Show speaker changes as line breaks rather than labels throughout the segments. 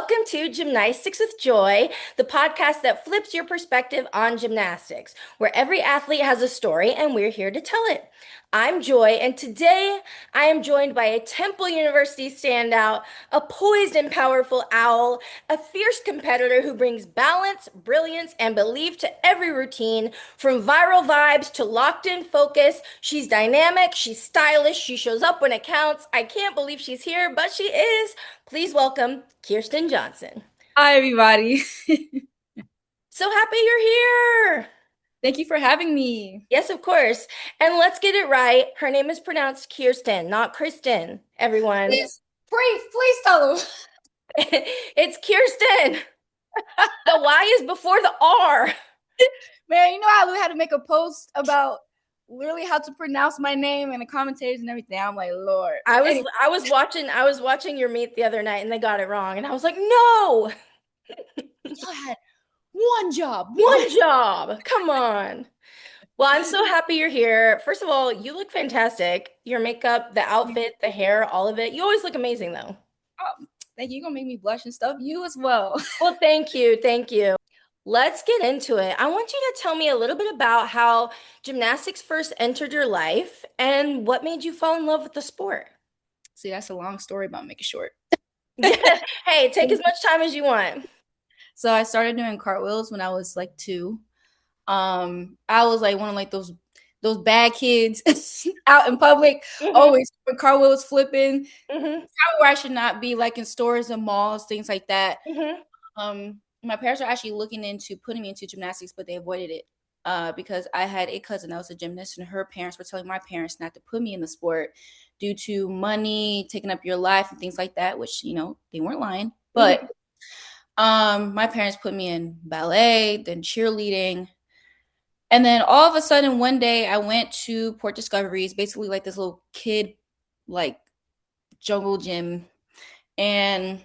Welcome to Gymnastics with Joy, the podcast that flips your perspective on gymnastics, where every athlete has a story and we're here to tell it. I'm Joy, and today I am joined by a Temple University standout, a poised and powerful owl, a fierce competitor who brings balance, brilliance, and belief to every routine. From viral vibes to locked in focus, she's dynamic, she's stylish, she shows up when it counts. I can't believe she's here, but she is. Please welcome Kyrstin Johnson.
Hi, everybody.
So happy you're here.
Thank you for having me.
Yes, of course. And let's get it right. Her name is pronounced Kyrstin, not Kristen, everyone.
Please tell them.
It's Kyrstin. The Y is before the R.
Man, you know I had to make a post about literally how to pronounce my name and the commentators and everything. I'm like, Lord.
I was watching your meet the other night and they got it wrong. And I was like, no.
Y'all had one job.
One job. Come on. Well, I'm so happy you're here. First of all, you look fantastic. Your makeup, the outfit, the hair, all of it. You always look amazing, though.
Oh, thank you. You're going to make me blush and stuff. You as well.
Well, thank you. Thank you. Let's get into it. I want you to tell me a little bit about how gymnastics first entered your life and what made you fall in love with the sport.
See, that's a long story, but I'll make it short.
Hey, take as much time as you want.
So I started doing cartwheels when I was like 2. I was like one of like those bad kids out in public, always with cartwheels flipping. Probably where I should not be, like in stores and malls, things like that. My parents were actually looking into putting me into gymnastics, but they avoided it because I had a cousin that was a gymnast, and her parents were telling my parents not to put me in the sport due to money, taking up your life, and things like that. Which they weren't lying, but my parents put me in ballet, then cheerleading. And then all of a sudden, one day, I went to Port Discoveries, basically like this little kid, like jungle gym, and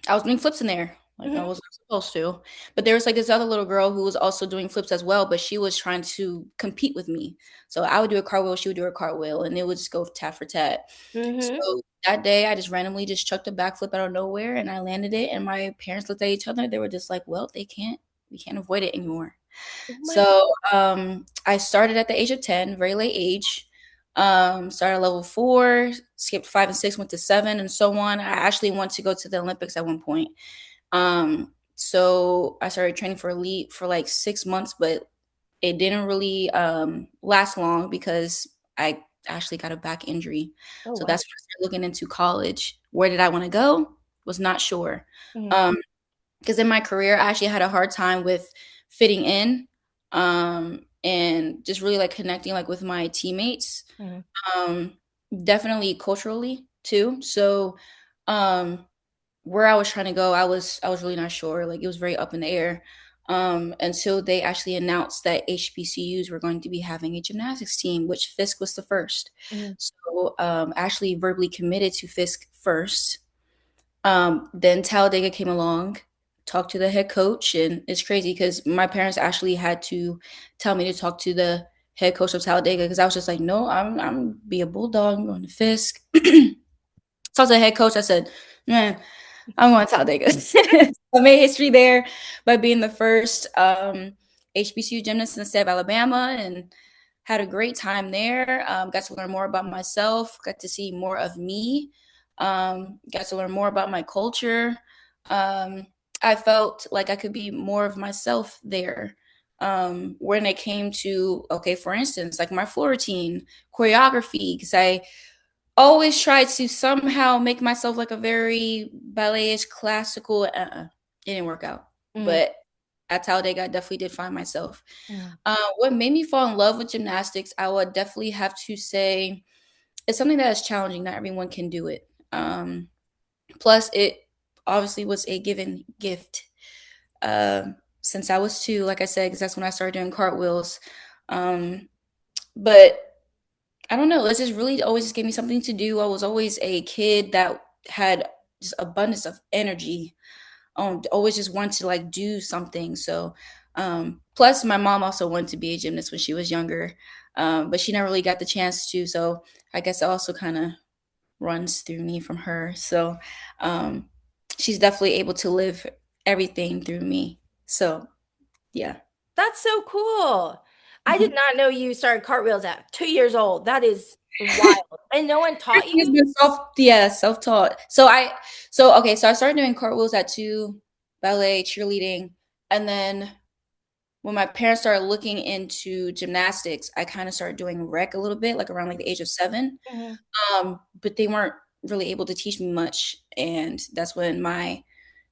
I was doing flips in there, like I wasn't supposed to. But there was like this other little girl who was also doing flips as well, but she was trying to compete with me. So I would do a cartwheel, she would do a cartwheel, and it would just go tat for tat. So that day, I just randomly just chucked a backflip out of nowhere, and I landed it. And my parents looked at each other. They were just like, "Well, we can't avoid it anymore." So I started at the age of 10, very late age. Started at level 4, skipped 5 and 6, went to 7, and so on. I actually wanted to go to the Olympics at one point. So I started training for elite for like 6 months, but it didn't really last long because I actually got a back injury. So that's when I started looking into college. Where did I want to go? Was not sure. Because in my career, I actually had a hard time with fitting in and just really like connecting like with my teammates. Definitely culturally too. So where I was trying to go, I was really not sure. Like it was very up in the air until they actually announced that HBCUs were going to be having a gymnastics team, which Fisk was the first. So actually verbally committed to Fisk first. Then Talladega came along, talked to the head coach, and it's crazy because my parents actually had to tell me to talk to the head coach of Talladega because I was just like, no, I'm be a bulldog. I'm going to Fisk. Talked to the head coach. I said, man, I'm going to Talladega. I made history there by being the first HBCU gymnast in the state of Alabama and had a great time there. Got to learn more about myself, got to see more of me, got to learn more about my culture. I felt like I could be more of myself there. When it came to, okay, for instance, like my floor routine, choreography, because I always tried to somehow make myself like a very ballet-ish classical. It didn't work out. But at Talladega, I definitely did find myself. What made me fall in love with gymnastics, I would definitely have to say it's something that is challenging. Not everyone can do it. Plus, it obviously was a given gift since I was 2, like I said, because that's when I started doing cartwheels. But I don't know. It's just really always just gave me something to do. I was always a kid that had just abundance of energy. Always just wanted to like do something. So, plus my mom also wanted to be a gymnast when she was younger, but she never really got the chance to. So I guess it also kind of runs through me from her. So, she's definitely able to live everything through me. So yeah.
That's so cool. I did
Mhm.
not know you started cartwheels at 2 years old. That is wild. And no one taught
Everything has
you?
been self-taught. So I started doing cartwheels at 2, ballet, cheerleading, and then when my parents started looking into gymnastics, I kind of started doing rec a little bit, like around like the age of 7.
Mhm.
But they weren't really able to teach me much, and that's when my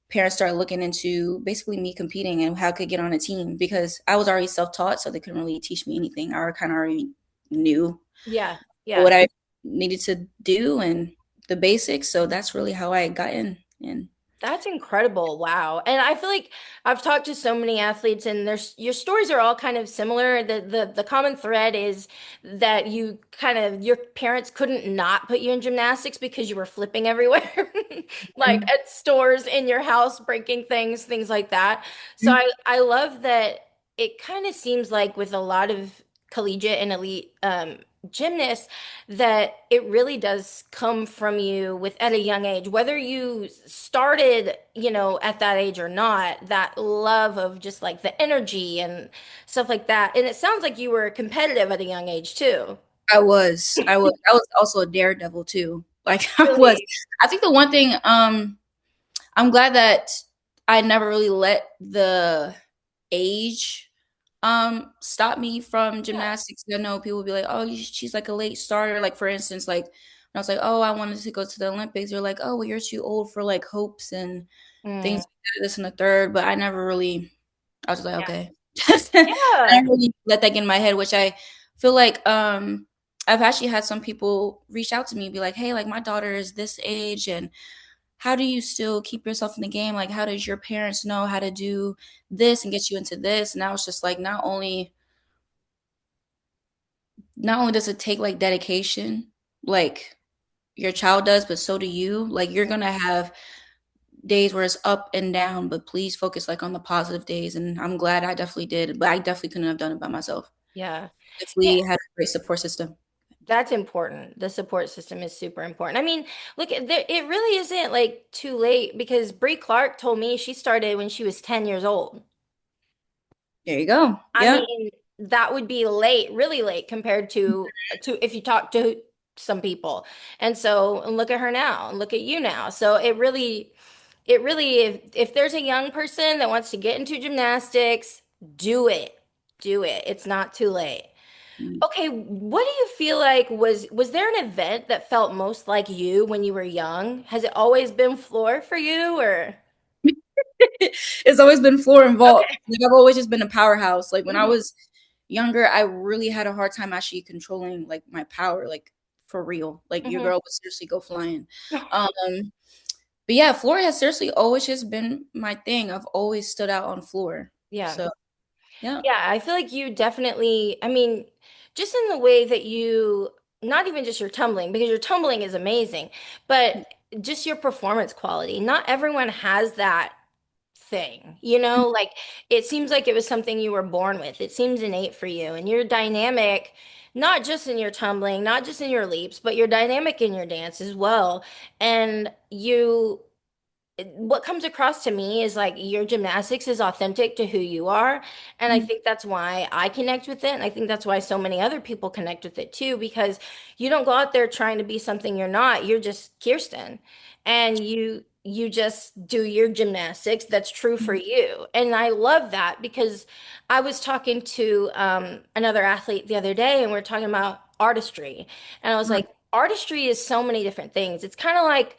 parents started looking into basically me competing and how I could get on a team because I was already self-taught, so they couldn't really teach me anything. I kind of already knew
Yeah,
what
yeah.
I needed to do and the basics. So that's really how I got in. And
That's incredible. Wow. And I feel like I've talked to so many athletes and there's your stories are all kind of similar. The common thread is that you kind of your parents couldn't not put you in gymnastics because you were flipping everywhere. Like
Mhm.
at stores in your house, breaking things, things like that. So I love that it kind of seems like with a lot of collegiate and elite gymnasts that it really does come from you with at a young age, whether you started, at that age or not, that love of just like the energy and stuff like that. And it sounds like you were competitive at a young age too.
I was also a daredevil too. Like I was.
Really?
I think the one thing I'm glad that I never really let the age stop me from
Yeah.
gymnastics. You know, people would be like, "Oh, she's like a late starter." Like for instance, like when I was like, "Oh, I wanted to go to the Olympics." They're like, "Oh, well, you're too old for like hopes and things
Mm,
like that, this and the third." But I never really I was just like,
yeah.
okay. I
Yeah.
didn't really let that get in my head, which I feel like I've actually had some people reach out to me and be like, hey, like my daughter is this age and how do you still keep yourself in the game? Like how does your parents know how to do this and get you into this? And I was just like, not only does it take like dedication, like your child does, but so do you. Like you're gonna have days where it's up and down, but please focus like on the positive days. And I'm glad I definitely did, but I definitely couldn't have done it by myself.
Yeah. Yeah.
Definitely had a great support system.
That's important. The support system is super important. I mean, look, it really isn't like too late because Bree Clark told me she started when she was 10 years old.
There you go.
I
Yep.
mean, that would be late, really late compared to if you talk to some people. And look at her now and look at you now. So it really if there's a young person that wants to get into gymnastics, do it. Do it. It's not too late. Okay, what do you feel like was there an event that felt most like you when you were young? Has it always been floor for you or
It's always been floor and vault.
okay.
Like I've always just been a powerhouse. Like when I
Mhm,
was younger, I really had a hard time actually controlling like my power, like for real. Like your
mhm.
girl would seriously go flying. Um, but yeah, floor has seriously always just been my thing. I've always stood out on floor.
Yeah.
So yeah.
Yeah, I feel like you definitely, I mean, just in the way that you, not even just your tumbling, because your tumbling is amazing, but just your performance quality. Not everyone has that thing, like it seems like it was something you were born with. It seems innate for you, and you're dynamic, not just in your tumbling, not just in your leaps, but you're dynamic in your dance as well. And what comes across to me is like your gymnastics is authentic to who you are. And I think that's why I connect with it. And I think that's why so many other people connect with it too, because you don't go out there trying to be something you're not. You're just Kyrstin. And you just do your gymnastics that's true for you. And I love that because I was talking to another athlete the other day and we are talking about artistry. And I was like, artistry is so many different things. It's kind of like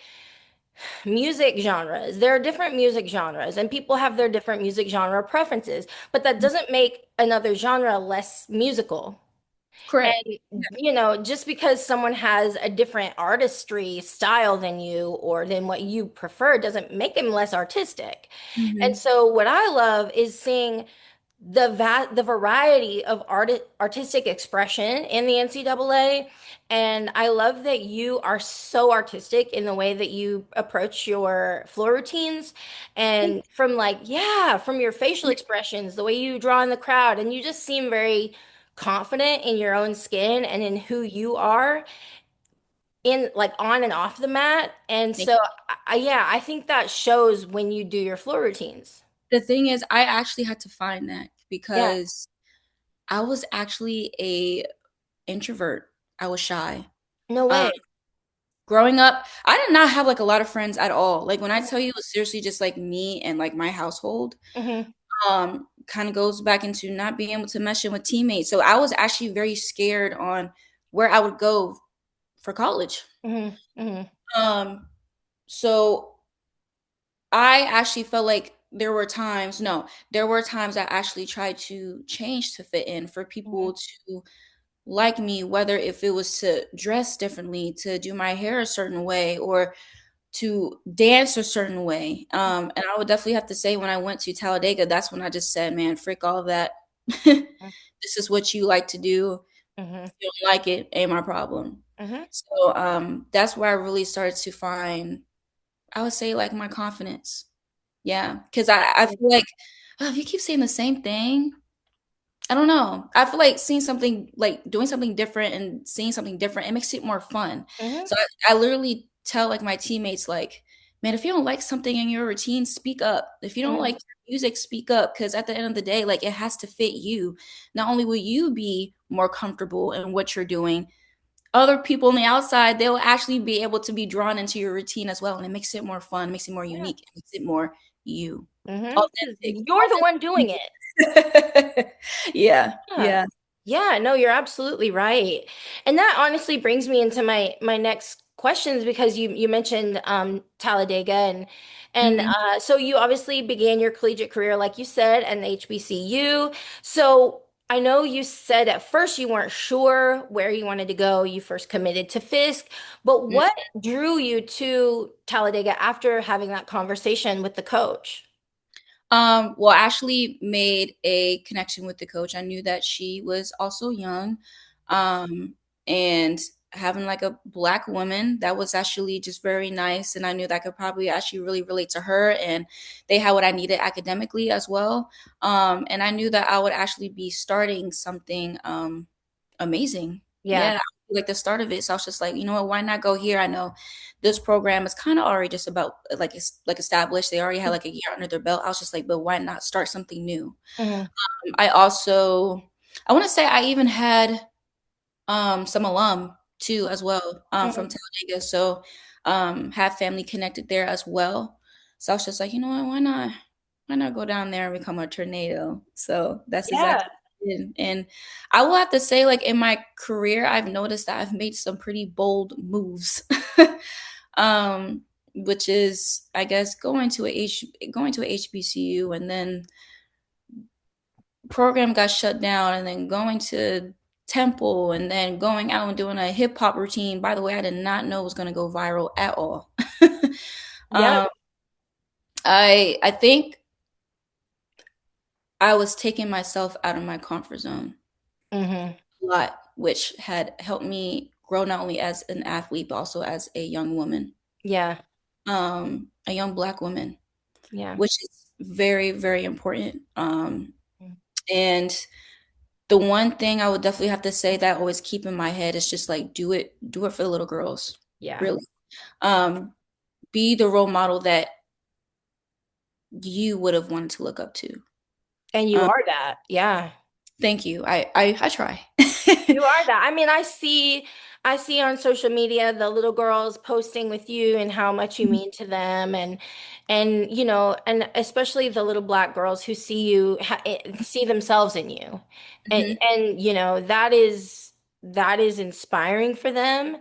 music genres. There are different music genres, and people have their different music genre preferences, but that doesn't make another genre less musical.
Correct.
And, just because someone has a different artistry style than you or than what you prefer doesn't make them less artistic. And
Hmm.
so, what I love is seeing the variety of artistic expression in the NCAA. And I love that you are so artistic in the way that you approach your floor routines. And from from your facial expressions, the way you draw in the crowd, and you just seem very confident in your own skin and in who you are. in like on and off the mat. And
Thank
so
you.
yeah, I think that shows when you do your floor routines.
The thing is, I actually had to find that
Yeah.
because I was actually a introvert. I was shy.
No
Um,
way.
growing up, I did not have like a lot of friends at all. Like when I tell you it was seriously just like me and like my household,
Hmm.
kind of goes back into not being able to mesh in with teammates. So I was actually very scared on where I would go for college.
Hmm. Hmm.
Um, so I actually felt like there were times I actually tried to change to fit in for
Hmm.
people to like me, whether if it was to dress differently, to do my hair a certain way, or to dance a certain way. And I would definitely have to say when I went to Talladega, that's when I just said, man, frick all of that. This is what you like to do.
Hmm.
If you don't like it, ain't my problem.
Hmm.
So that's where I really started to find, I would say, like my confidence. Yeah, because I feel like, oh, if you keep saying the same thing, I don't know. I feel like seeing something, like doing something different and seeing something different, it makes it more fun.
Hmm.
So I literally tell like my teammates, like, man, if you don't like something in your routine, speak up. If you don't
Hmm.
like your music, speak up. Because at the end of the day, like it has to fit you. Not only will you be more comfortable in what you're doing, other people on the outside, they'll actually be able to be drawn into your routine as well. And it makes it more fun, makes it more
Yeah.
unique, it makes it more you.
Hmm.
Authentic.
You're the one doing it.
Authentic. Yeah,
Yeah.
yeah.
Yeah, no, you're absolutely right. And that honestly brings me into my next questions because you mentioned Talladega and
Mhm.
so you obviously began your collegiate career like you said at HBCU. So I know you said at first you weren't sure where you wanted to go. You first committed to Fisk, but what drew you to Talladega after having that conversation with the coach?
Well, I actually made a connection with the coach. I knew that she was also young. Um, and having like a black woman, that was actually just very nice. And I knew that I could probably actually really relate to her, and they had what I needed academically as well. And I knew that I would actually be starting something amazing.
Yeah.
Yeah, like the start of it. So I was just like, you know what, why not go here? I know this program is kind of already just about like it's like established. They already had like a year under their belt. I was just like, but why not start something new?
Hmm.
I also, I want to say I even had some alum too as well from
Hmm.
Talladega. So have family connected there as well. So I was just like, you know what, why not go down there and become a tornado? So that's
Yeah.
exactly what I did. And I will have to say, like in my career, I've noticed that I've made some pretty bold moves. um, which is, I guess, going to a HBCU, and then program got shut down, and then going to Temple, and then going out and doing a hip hop routine. By the way, I did not know it was going to go viral at all.
Yeah.
um, I think I was taking myself out of my comfort zone
Hmm.
a lot, which had helped me grow not only as an athlete but also as a young woman,
Yeah.
a young black woman,
Yeah.
which is very, very important. And the one thing I would definitely have to say that I always keep in my head is just like do it for the little girls.
Yeah.
Really. Um, be the role model that you would have wanted to look up to.
And you
Um,
are that. Yeah.
thank you. I try.
You are that. I mean, I see on social media the little girls posting with you and how much you mean to them and and especially the little black girls who see you see themselves in you. And
Mhm.
that is inspiring for them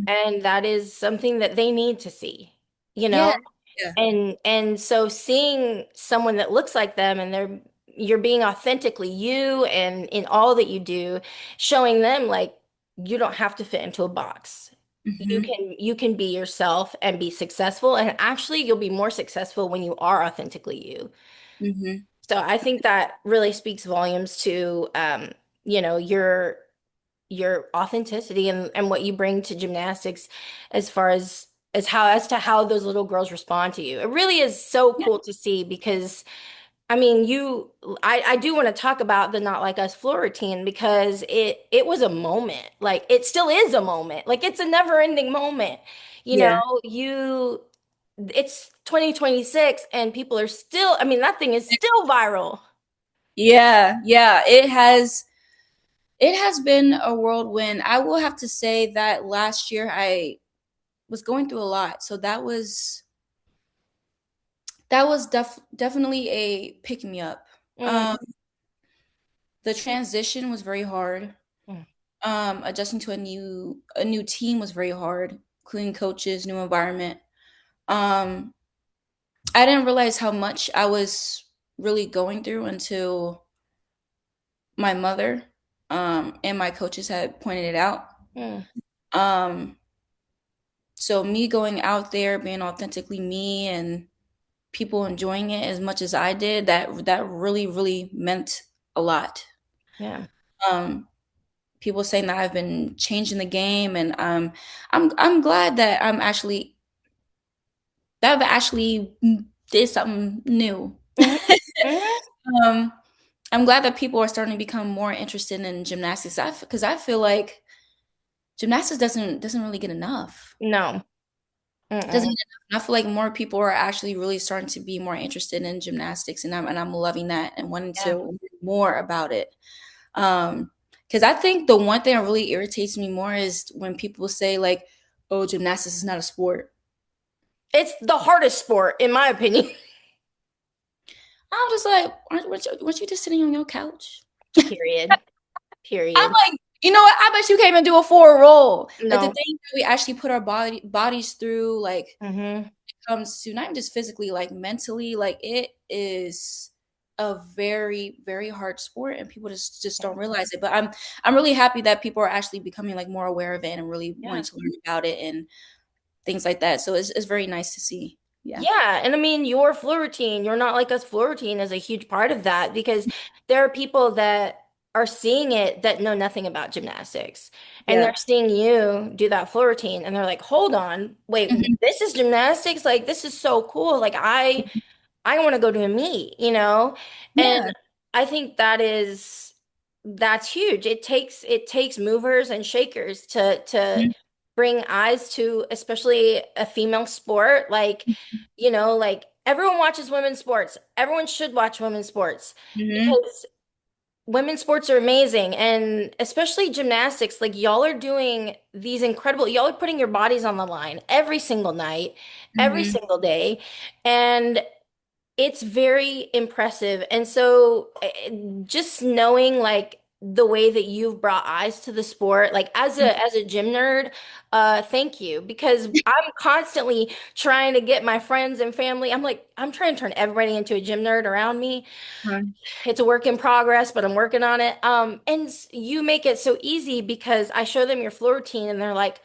and that is something that they need to see. You
Yeah.
know?
Yeah.
And so seeing someone that looks like them and you're being authentically you and in all that you do, showing them like you don't have to fit into a box. You
Hmm.
can be yourself and be successful and actually you'll be more successful when you are authentically you.
Hmm.
So I think that really speaks volumes to you know, your authenticity and what you bring to gymnastics as far as to how those little girls respond to you. It really is so
Yeah.
cool to see because I mean, I do want to talk about the Not Like Us floor routine because it was a moment. Like it still is a moment. Like it's a never-ending moment. You
Yeah.
know, it's 2026 and people are still, I mean, that thing is still viral.
Yeah, yeah, it has been a whirlwind. I will have to say that last year I was going through a lot. So that was definitely a pick me up. Um,
Mm,
the transition was very hard.
mm,
Adjusting to a new team was very hard, including coaches, new environment. Um, I didn't realize how much I was really going through until my mother and my coaches had pointed it out.
mm,
Um, so me going out there, being authentically me, and people enjoying it as much as I did, that really, really meant a lot.
yeah.
Um, People saying that I've been changing the game, and I'm glad that I've actually did something new.
Hmm. Hmm.
um, I'm glad that people are starting to become more interested in gymnastics. Because I feel like gymnastics doesn't really get enough.
No.
Doesn't
Mm-mm.
get enough. And I feel like more people are actually really starting to be more interested in gymnastics, and I'm loving that and wanting to
Yeah.
learn more about it. Um, because I think the one thing that really irritates me more is when people say like, "Oh, gymnastics is not a sport."
It's the hardest sport, in my opinion.
I'm just like, weren't you just sitting on your couch?
Period.
I'm
Period.
like, you know what? I bet you can't even do a forward roll. Like the
No.
thing that we actually put our bodies through, like
Hmm.
it comes to not even just physically, like mentally, like it is a very, very hard sport, and people just don't realize it. But I'm really happy that people are actually becoming like more aware of it and really wanting
Yeah.
to learn about it and things like that. So it's very nice to see. Yeah.
Yeah, and I mean your floor routine, you're not like us floor routine is a huge part of that because there are people that are seeing it that know nothing about gymnastics. And
Yeah.
they're seeing you do that floor routine and they're like, "Hold on. Wait,
Mhm.
this is gymnastics? Like this is so cool. Like I want to go to a meet, you know?" And
Yeah.
I think that's huge. It takes movers and shakers to
Mhm.
bring eyes to especially a female sport. Like, you know, like everyone watches women's sports. Everyone should watch women's sports
Mhm.
because women's sports are amazing and especially gymnastics. Like y'all are doing these incredible, y'all are putting your bodies on the line every single night, every
Mhm.
single day. And it's very impressive. And so just knowing like the way that you've brought eyes to the sport, like as a gym nerd, thank you because I'm constantly trying to get my friends and family. I'm like, I'm trying to turn everybody into a gym nerd around me.
Mhm.
It's a work in progress, but I'm working on it. And you make it so easy because I show them your floor routine and they're like,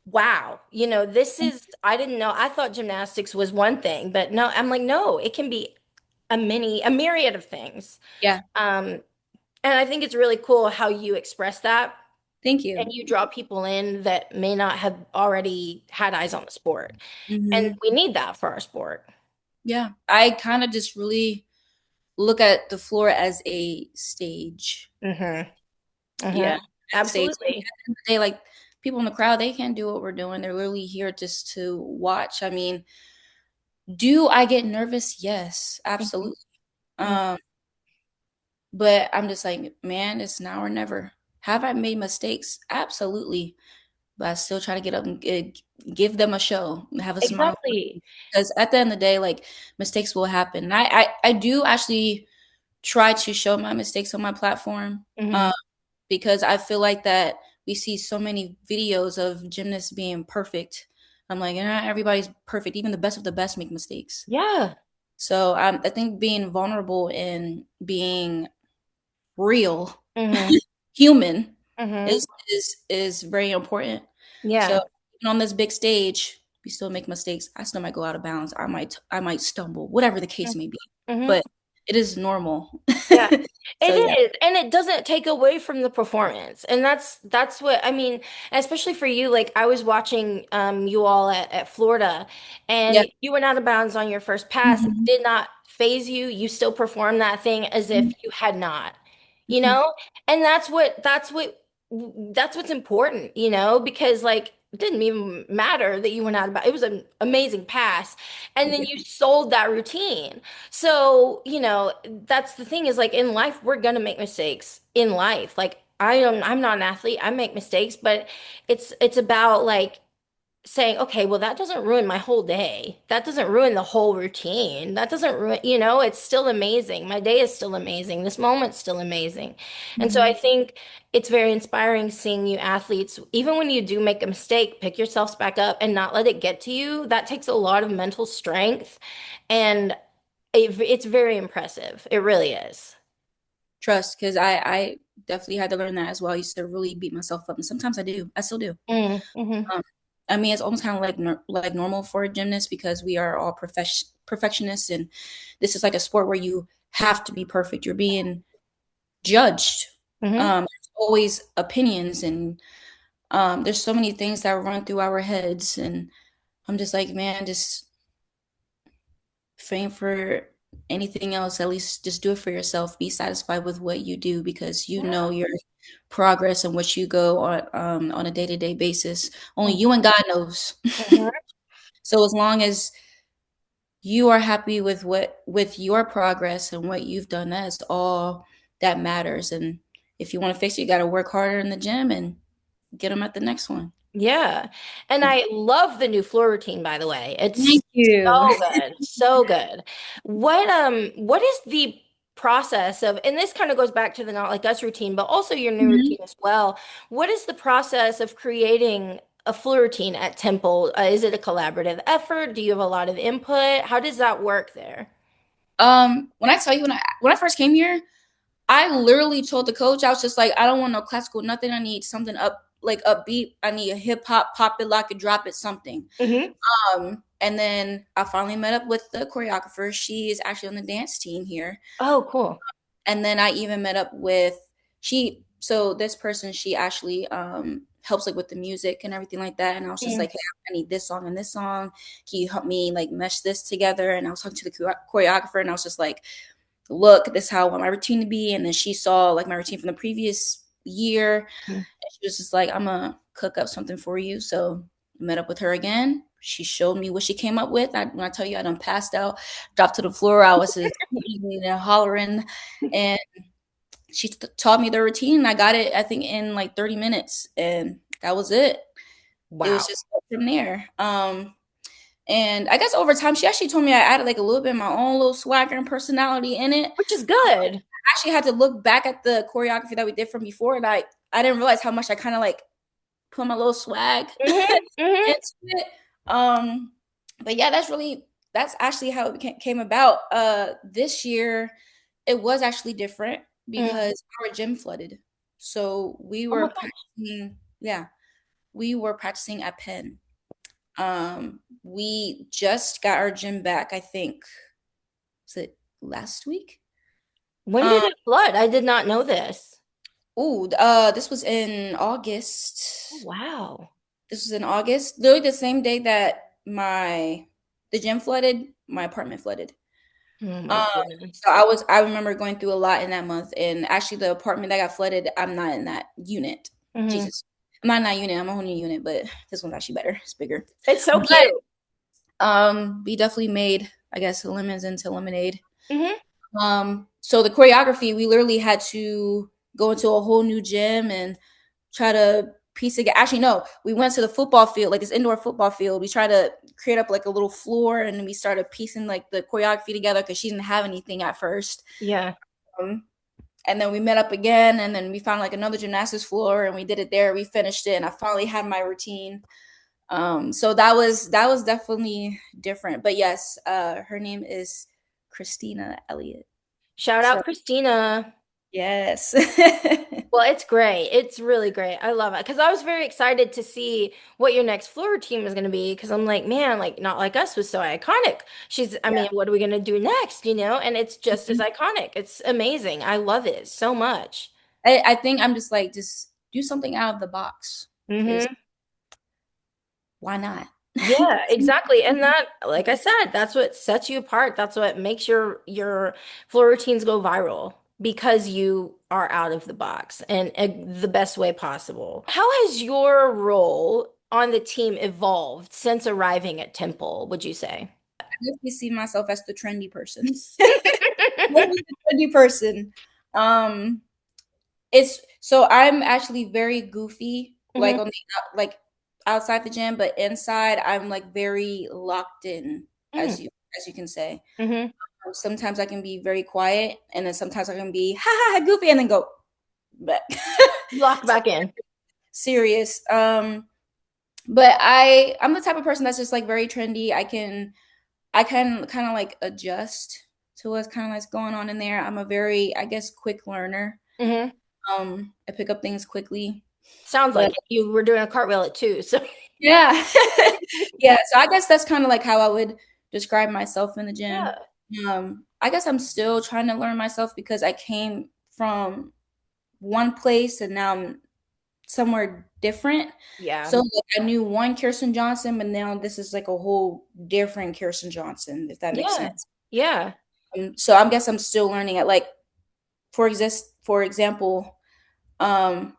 wow, you know, this is, I didn't know, I thought gymnastics was one thing, but no, I'm like, no, it can be a myriad of things.
Yeah.
Um, and I think it's really cool how you express that
Thank
and
you.
you draw people in that may not have already had eyes on the sport. And
Mhm.
we need that for our sport.
Yeah. I kind of just really look at the floor as a stage.
Hmm. Hmm.
Yeah, as a stage. At the
Absolutely.
end of the day, like people in the crowd, they can't do what we're doing. They're literally here just to watch. I mean, do I get nervous? Yes,
Hmm.
absolutely. Um, but I'm just like, man, it's now or never. Have I made mistakes? Absolutely. But I still try to get up and give them a show, have a smile.
Exactly.
Because at the end of the day, like mistakes will happen. And I do actually try to show my mistakes on my platform.
Hmm.
Because I feel like that we see so many videos of gymnasts being perfect. I'm like, not everybody's perfect. Even the best of the best make mistakes.
Yeah.
So I think being vulnerable and being real,
Hmm.
human,
Hmm.
is very important. So
Yeah.
even on this big stage, we still make mistakes. I still might go out of bounds. I might stumble, whatever the case may be.
Hmm.
But it is normal.
Yeah, it
So yeah,
is. And it doesn't take away from the performance. And that's what I mean, especially for you, like I was watching you all at Florida
yeah.
and you went out of bounds on your first pass. It
Mhm.
did not phase you, you still perform that thing as if you had not, you
Mhm.
know? And that's what's important, because like it didn't even matter that you went out about it was an amazing pass. And then you sold that routine. So, that's the thing is like in life, we're gonna make mistakes in life. Like I'm not an athlete, I make mistakes, but it's about like saying, okay, well, that doesn't ruin my whole day. That doesn't ruin the whole routine. That doesn't ruin, it's still amazing. My day is still amazing. This moment's still amazing. And so I
Mhm.
think it's very inspiring seeing you athletes, even when you do make a mistake, pick yourselves back up and not let it get to you. That takes a lot of mental strength. And it's very impressive. It really is.
Trust, because I definitely had to learn that as well. I used to really beat myself up, and sometimes I do. I still do.
Mm-hmm.
Um, I mean, it's almost kind of like like normal for a gymnast because we are all perfectionists, and this is like a sport where you have to be perfect. You're being judged.
Hmm.
There's always opinions, and there's so many things that run through our heads, and I'm just like, man, just fame for anything else, at least just do it for yourself. Be satisfied with what you do because you know your progress and what you go on a day-to-day basis. Only you and God knows.
Hmm.
So as long as you are happy with with your progress and what you've done, that's all that matters. And if you want to fix it, you got to work harder in the gym and get them at the next one.
Yeah. And I love the new floor routine, by the way. It's
Thank you.
so good. So good. What is the process of, and this kind of goes back to the Not Like Us routine, but also your new
Mhm.
routine as well. What is the process of creating a floor routine at Temple? Is it a collaborative effort? Do you have a lot of input? How does that work there?
When I tell you when I first came here, I literally told the coach, I was just like, I don't want no classical, nothing. I need something like upbeat. I need a hip hop, pop it, lock it, drop it, something.
Hmm.
And then I finally met up with the choreographer. She is actually on the dance team here.
Oh, cool.
And then I even met up with so this person, she actually helps like with the music and everything like that. And I was just
Mm.
like, hey, I need this song and this song. Can you help me like mesh this together? And I was talking to the choreographer and I was just like, look, this is how I want my routine to be. And then she saw like my routine from the previous year. And she was just like, I'm gonna cook up something for you. So I met up with her again. She showed me what she came up with. When I tell you I done passed out, dropped to the floor, I was just screaming and hollering. And she taught me the routine. And I got it, I think, in like 30 minutes. And that was it. It was
Wow.
just from there. And I guess over time, she actually told me I added like a little bit of my own little swagger and personality in it.
Which is good.
I actually had to look back at the choreography that we did from before, and I didn't realize how much I kind of like put my little swag
Hmm. Hmm.
into it. Um, but yeah, that's actually how it came about. This year it was actually different
Mm.
because our gym flooded, so we
Oh my
were
gosh.
practicing. Yeah, we were practicing at Penn. We just got our gym back. I think was it last week?
When
Um,
did it flood? I did not know this.
this was in
Oh,
August.
wow.
This was in August. Literally the same day that the gym flooded, my apartment flooded.
Oh
Um,
my
so
goodness.
I remember going through a lot in that month. And actually the apartment that got flooded, I'm not in that unit.
Hmm.
Jesus. I'm not in that unit. I'm a whole new unit, but this one's actually better. It's bigger.
It's so
But
cute.
we definitely made, I guess, lemons into lemonade.
Hmm.
So the choreography, we literally had to go into a whole new gym and try to piece it. Actually, no, we went to the football field, like this indoor football field. We tried to create up like a little floor, and then we started piecing like the choreography together because she didn't have anything at first.
Yeah.
Um, and then we met up again, and then we found like another gymnastics floor, and we did it there. We finished it, and I finally had my routine. So that was definitely different. But yes, her name is Christina Elliott.
Shout
So
out Christina.
yes.
Well, it's great. It's really great. I love it because I was very excited to see what your next floor routine was going to be because I'm like, man, like Not Like Us was so iconic. I
Yeah.
mean, what are we going to do next, And it's just as iconic. It's amazing. I love it so much.
I think I'm just do something out of the box because
Hmm.
why not?
Yeah, exactly. And that, like I said, that's what sets you apart. That's what makes your floor routines go viral because you are out of the box and the best way possible. How has your role on the team evolved since arriving at Temple, would you say?
I definitely see myself as the trendy person. Definitely the trendy person. Um, it's so I'm actually very goofy, like
Hmm.
on the like outside the gym, but inside I'm like very locked in,
Mm.
as you can say.
Hmm.
Sometimes I can be very quiet, and then sometimes I can be ha ha ha goofy, and then go back.
Lock
So
back in.
serious. But I'm the type of person that's just like very trendy. I can kind of like adjust to what's kind of like going on in there. I'm a very, I guess, quick learner.
Hmm.
I pick up things quickly.
Sounds
But
like it. You were doing a cartwheel at two, so
yeah. Yeah, so I guess that's kind of like how I would describe myself in the gym.
yeah.
I guess I'm still trying to learn myself because I came from one place and now I'm somewhere different.
Yeah.
So like, I knew one Kyrstin Johnson, but now this is like a whole different Kyrstin Johnson, if that makes
Yeah.
sense.
Yeah.
So I guess I'm still learning it. Like for example, um,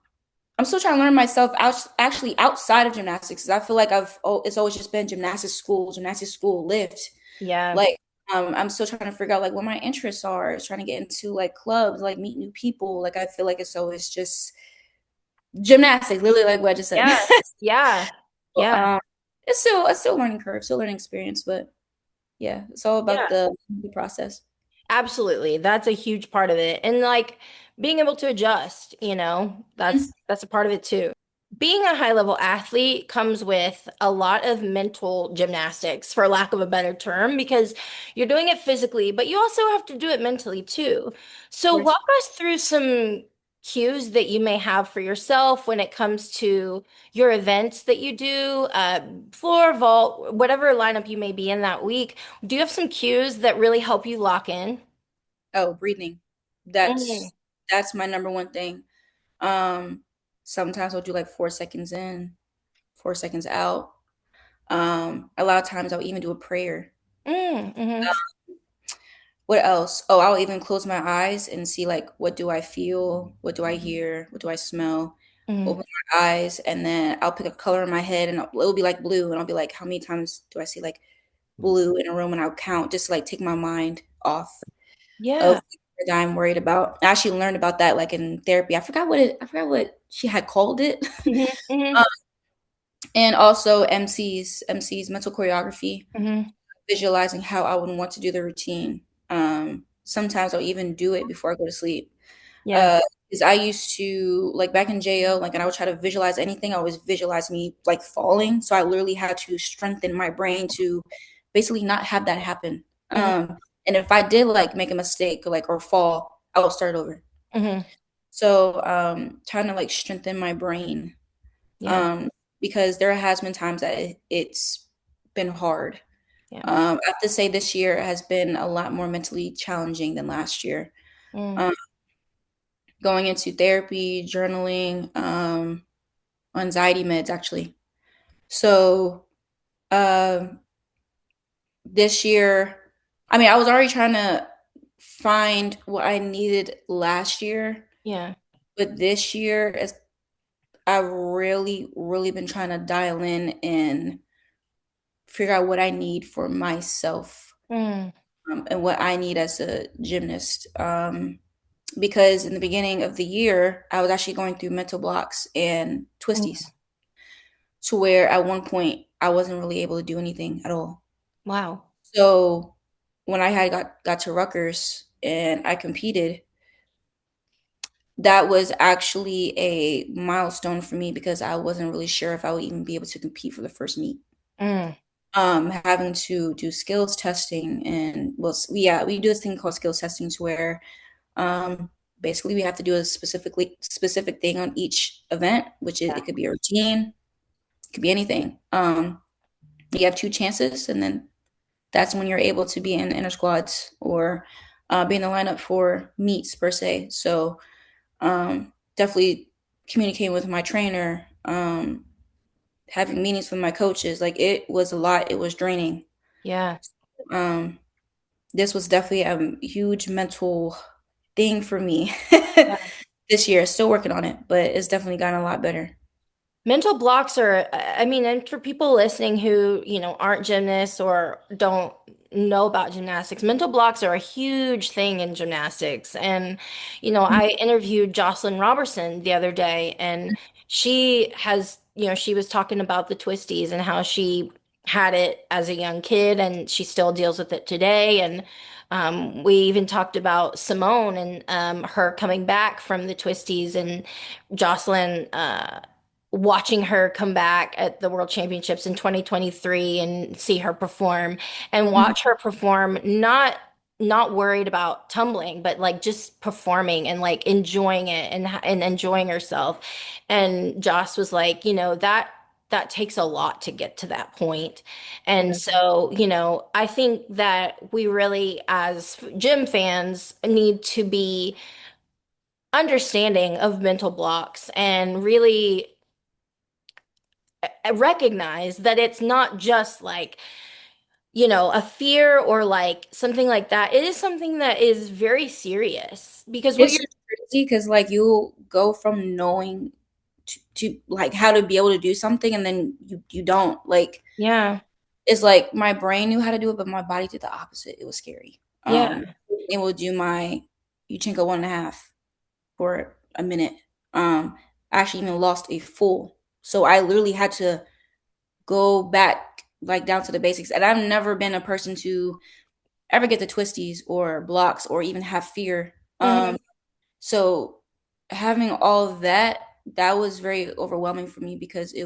I'm still trying to learn myself actually outside of gymnastics. 'Cause I feel like it's always just been gymnastics school, lift.
Yeah.
Like I'm still trying to figure out like what my interests are. Trying to get into like clubs, like meet new people. Like I feel like it's always just gymnastics, literally like what I just said.
Yeah. Yeah.
So,
Yeah.
it's still a learning curve, still learning experience, but yeah, it's all about
Yeah.
the process.
Absolutely. That's a huge part of it. And like being able to adjust,
Mhm.
that's a part of it too. Being a high level athlete comes with a lot of mental gymnastics, for lack of a better term, because you're doing it physically, but you also have to do it mentally too.
Of
So
course.
walk us through some cues that you may have for yourself when it comes to your events that you do, floor, vault, whatever lineup you may be in that week. Do you have some cues that really help you lock in?
Oh, breathing.
Mm,
That's my number one thing. Um, Sometimes I'll do like 4 seconds in, 4 seconds out. A lot of times I'll even do a prayer.
mm,
What else? Oh, I'll even close my eyes and see like what do I feel? What do I hear? What do I smell?
mm,
Open my eyes and then I'll pick a color in my head and it'll be like blue and I'll be like, how many times do I see like blue in a room and I'll count just to like take my mind off of
yeah.
that I'm worried about. I actually learned about that like in therapy. I forgot what she had called it.
Hmm. Hmm.
Um, and also MCs, mental choreography,
Hmm.
visualizing how I would want to do the routine. Sometimes I'll even do it before I go to sleep.
Yeah.
Uh, because I used to like back in JO, like, and I would try to visualize anything. I always visualize me like falling, so I literally had to strengthen my brain to basically not have that happen.
Hmm.
And if I did like make a mistake, like or fall, I will start over.
Hmm.
So, trying to like strengthen my brain,
Yeah.
um, because there has been times that it's been hard.
Yeah.
I have to say this year has been a lot more mentally challenging than last year.
Mm.
Um, Going into therapy, journaling, anxiety meds actually. So this year, I mean, I was already trying to find what I needed last year,
Yeah.
but this year, is I've really, really been trying to dial in and figure out what I need for myself,
Mm.
and what I need as a gymnast. Because in the beginning of the year, I was actually going through mental blocks and
Mm.
twisties to where at one point I wasn't really able to do anything at all.
Wow.
So when I had got to Rutgers and I competed, that was actually a milestone for me because I wasn't really sure if I would even be able to compete for the first meet.
Mm.
Having to do skills testing and yeah, we do this thing called skills testing to where basically we have to do a specific thing on each event, which it could be a routine, it could be anything. You have two chances, and then that's when you're able to be in inner squads or be in the lineup for meets per se. So definitely communicating with my trainer, having meetings with my coaches. Like it was a lot. It was draining.
Yeah.
Um, this was definitely a huge mental thing for me this year. Still working on it, but it's definitely gotten a lot better.
Mental blocks are, I mean, and for people listening who, aren't gymnasts or don't know about gymnastics, mental blocks are a huge thing in gymnastics. And, I interviewed Jocelyn Robertson the other day, and she has, she was talking about the twisties and how she had it as a young kid and she still deals with it today. And we even talked about Simone and her coming back from the twisties and Jocelyn. Watching her come back at the World Championships in 2023 and see her perform and
Mhm.
watch her perform, not worried about tumbling, but like just performing and like enjoying it and enjoying herself. And Joss was like, that takes a lot to get to that point. And
Yeah.
so, I think that we really, as gym fans, need to be understanding of mental blocks and really recognize that it's not just like, a fear or like something like that. It is something that is very serious because what
It's
you're,
just crazy because like you go from knowing to like how to be able to do something and then you don't. Like
yeah,
it's like my brain knew how to do it, but my body did the opposite. It was scary.
yeah.
It will do my Uchenko 1.5 for a minute. I actually even lost a full. So I literally had to go back like down to the basics. And I've never been a person to ever get the twisties or blocks or even have fear.
Hmm.
So having all of that, that was very overwhelming for me because it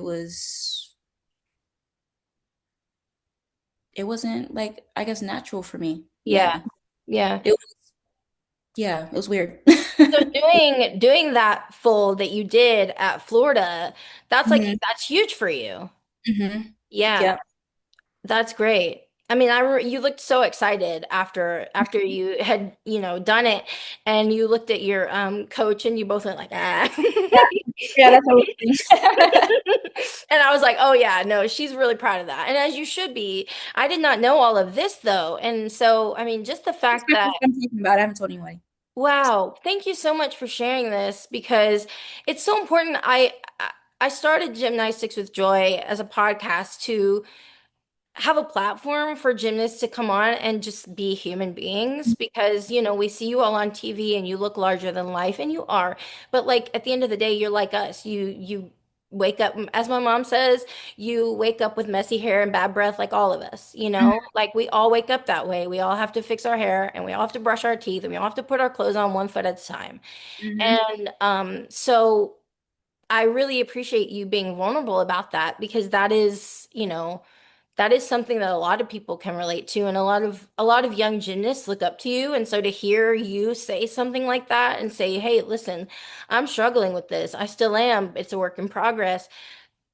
wasn't like I guess natural for me.
Yeah,
Yeah.
yeah.
It was yeah, it was weird.
So doing that full that you did at Florida, that's like
Hmm.
that's huge for you.
Hmm.
Yeah.
Yeah.
That's great. I mean, you looked so excited after you had, done it, and you looked at your coach and you both went like, ah.
Yeah, yeah, that's what I
And I was like, oh yeah, no, she's really proud of that. And as you should be. I did not know all of this though. And so, I mean, just the
It's
fact
my
that
first time talking about it. I haven't told anybody.
wow, thank you so much for sharing this because it's so important. I started Gymnastics with Joy as a podcast to have a platform for gymnasts to come on and just be human beings because, we see you all on TV and you look larger than life and you are. But like at the end of the day, you're like us. You wake up, as my mom says, you wake up with messy hair and bad breath like all of us, Like we all wake up that way. We all have to fix our hair and we all have to brush our teeth and we all have to put our clothes on one foot at a time.
Mm-hmm.
And so I really appreciate you being vulnerable about that because that is something that a lot of people can relate to and a lot of young gymnasts look up to you and so to hear you say something like that and say, "Hey, listen, I'm struggling with this. I still am. It's a work in progress."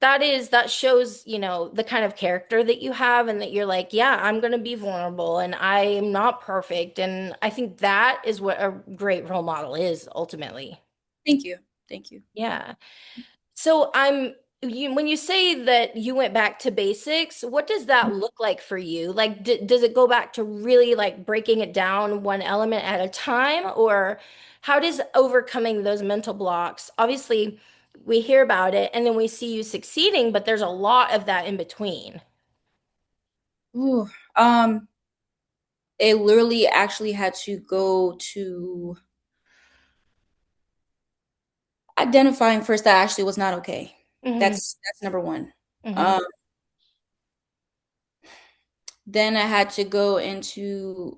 That shows, the kind of character that you have and that you're like, "Yeah, I'm going to be vulnerable and I am not perfect." And I think that is what a great role model is ultimately.
Thank you. Thank you.
Yeah. So when you say that you went back to basics, what does that look like for you? Like, does it go back to really like breaking it down one element at a time, or how does overcoming those mental blocks? Obviously, we hear about it and then we see you succeeding, but there's a lot of that in between.
Ooh, it literally actually had to go to identifying first that actually was not okay.
Hmm.
That's number one.
Hmm.
Um, then I had to go into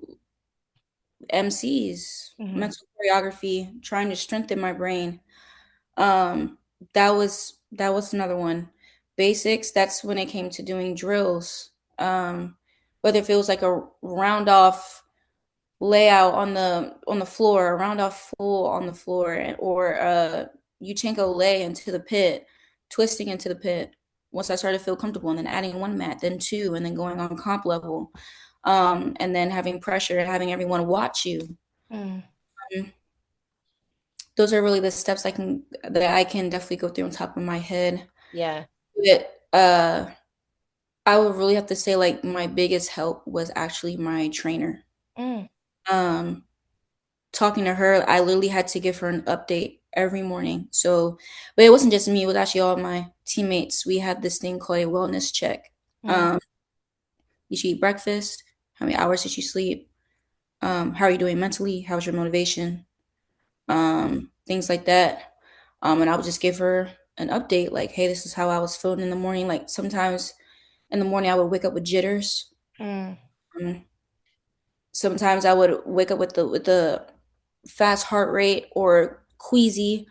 MCs,
Hmm.
mental choreography, trying to strengthen my brain. Um, that was another one. Basics, that's when it came to doing drills. Whether if it was like a round off layout on the floor, a round off full on the floor, or Yuchenko lay into the pit, twisting into the pit. Once I started to feel comfortable, and then adding one mat, then two, and then going on comp level, and then having pressure and having everyone watch you.
Mm.
Um, those are really the steps that I can definitely go through on top of my head.
Yeah.
uh I would really have to say like my biggest help was actually my trainer.
Mm,
Um Talking to her, I literally had to give her an update every morning. So, but it wasn't just me, it was actually all my teammates. We had this thing called a wellness check.
mm,
Um, did you eat breakfast? How many hours did you sleep? How are you doing mentally? How's your motivation? Things like that. And I would just give her an update like, hey, this is how I was feeling in the morning. Like sometimes in the morning I would wake up with jitters.
mm,
Um, Sometimes I would wake up with the fast heart rate or queasy.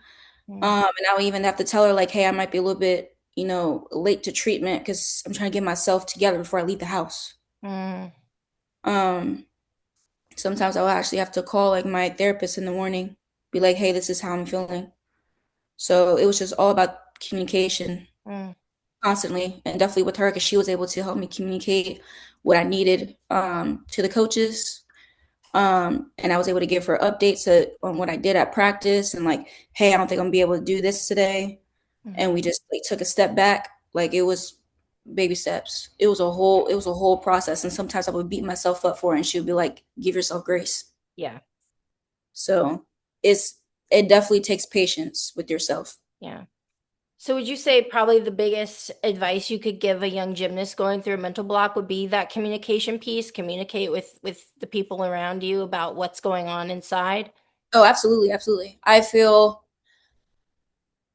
mm,
And I would even have to tell her like, hey, I might be a little bit, late to treatment because I'm trying to get myself together before I leave the house.
mm,
Um, Sometimes I will actually have to call like my therapist in the morning, be like, hey, this is how I'm feeling. So it was just all about communication
mm,
constantly, and definitely with her because she was able to help me communicate what I needed to the coaches. And I was able to give her updates on what I did at practice and like, hey, I don't think I'm gonna be able to do this today.
mm.
And we just like took a step back. Like it was baby steps. It was a whole process. And sometimes I would beat myself up for it and she would be like, give yourself grace.
Yeah,
So it's it definitely takes patience with yourself.
yeah. So would you say probably the biggest advice you could give a young gymnast going through a mental block would be that communication piece, communicate with the people around you about what's going on inside?
Oh, absolutely, absolutely. I feel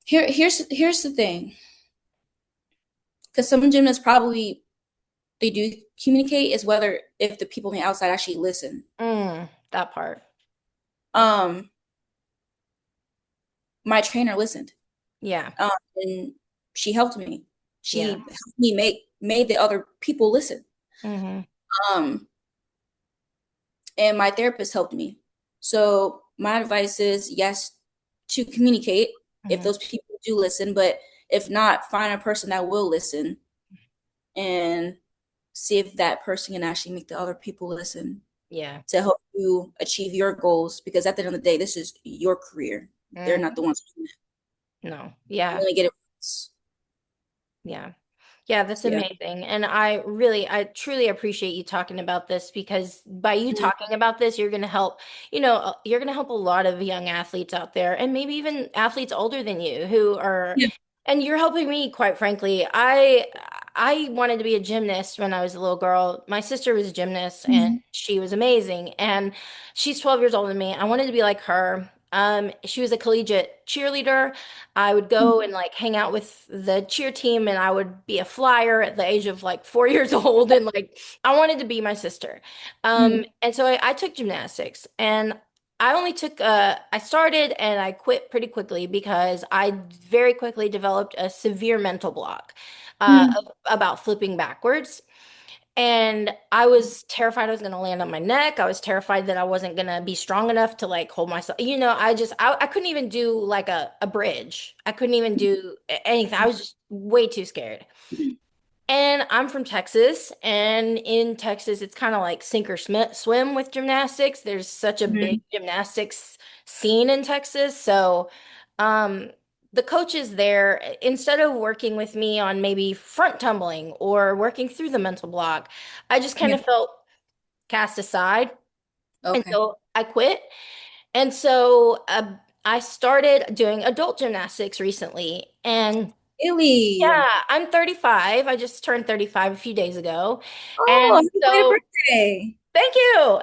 here's the thing. Because some gymnasts probably they do communicate is whether if the people on the outside actually listen.
That part.
Um, my trainer listened,
Yeah.
and she helped me.
Yeah.
She helped me made the other people listen.
Mm-hmm.
Um, and my therapist helped me. So my advice is yes to communicate if
Mm-hmm.
those people do listen, but if not, find a person that will listen and see if that person can actually make the other people listen
Yeah.
to help you achieve your goals. Because at the end of the day, this is your career. They're
Mm,
not the ones doing it.
no.
You
Yeah.
only get it once.
Yeah. Yeah, that's
So yeah.
amazing. And I truly appreciate you talking about this because by you
Mhm.
talking about this, you're going to help, you're going to help a lot of young athletes out there and maybe even athletes older than you who are,
Yeah.
and you're helping me, quite frankly. I wanted to be a gymnast when I was a little girl. My sister was a gymnast and
Mhm.
she was amazing. And she's 12 years older than me. I wanted to be like her. She was a collegiate cheerleader. I would go and like hang out with the cheer team and I would be a flyer at the age of like 4 years old and like I wanted to be my sister.
Mhm.
And so I took gymnastics and I only took I started and I quit pretty quickly because I very quickly developed a severe mental block
Mhm.
about flipping backwards. And I was terrified I was going to land on my neck. I was terrified that I wasn't going to be strong enough to like hold myself. I couldn't even do like a bridge. I couldn't even do anything. I was just way too scared.
Mhm.
And I'm from Texas, and in Texas, it's kind of like sink or swim with gymnastics. There's such a big
Mhm.
gymnastics scene in Texas. So, um, the coaches there, instead of working with me on maybe front tumbling or working through the mental block, I just kind
Yeah.
of felt cast aside. And
Okay.
so I quit. And so I started doing adult gymnastics recently. And
Really?
yeah, I'm 35. I just turned 35 a few days ago.
Oh,
And
happy belated
so
birthday.
thank you.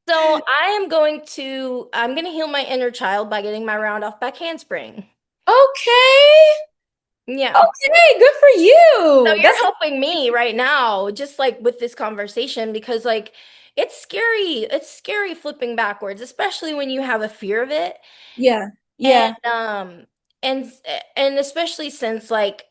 So I'm going to heal my inner child by getting my round off back handspring.
Okay.
Yeah.
Okay. Good for
So
you.
you're helping me right now, just like with this conversation, because like it's scary. It's scary flipping backwards, especially when you have a fear of it.
Yeah.
And
Yeah.
and and especially since like,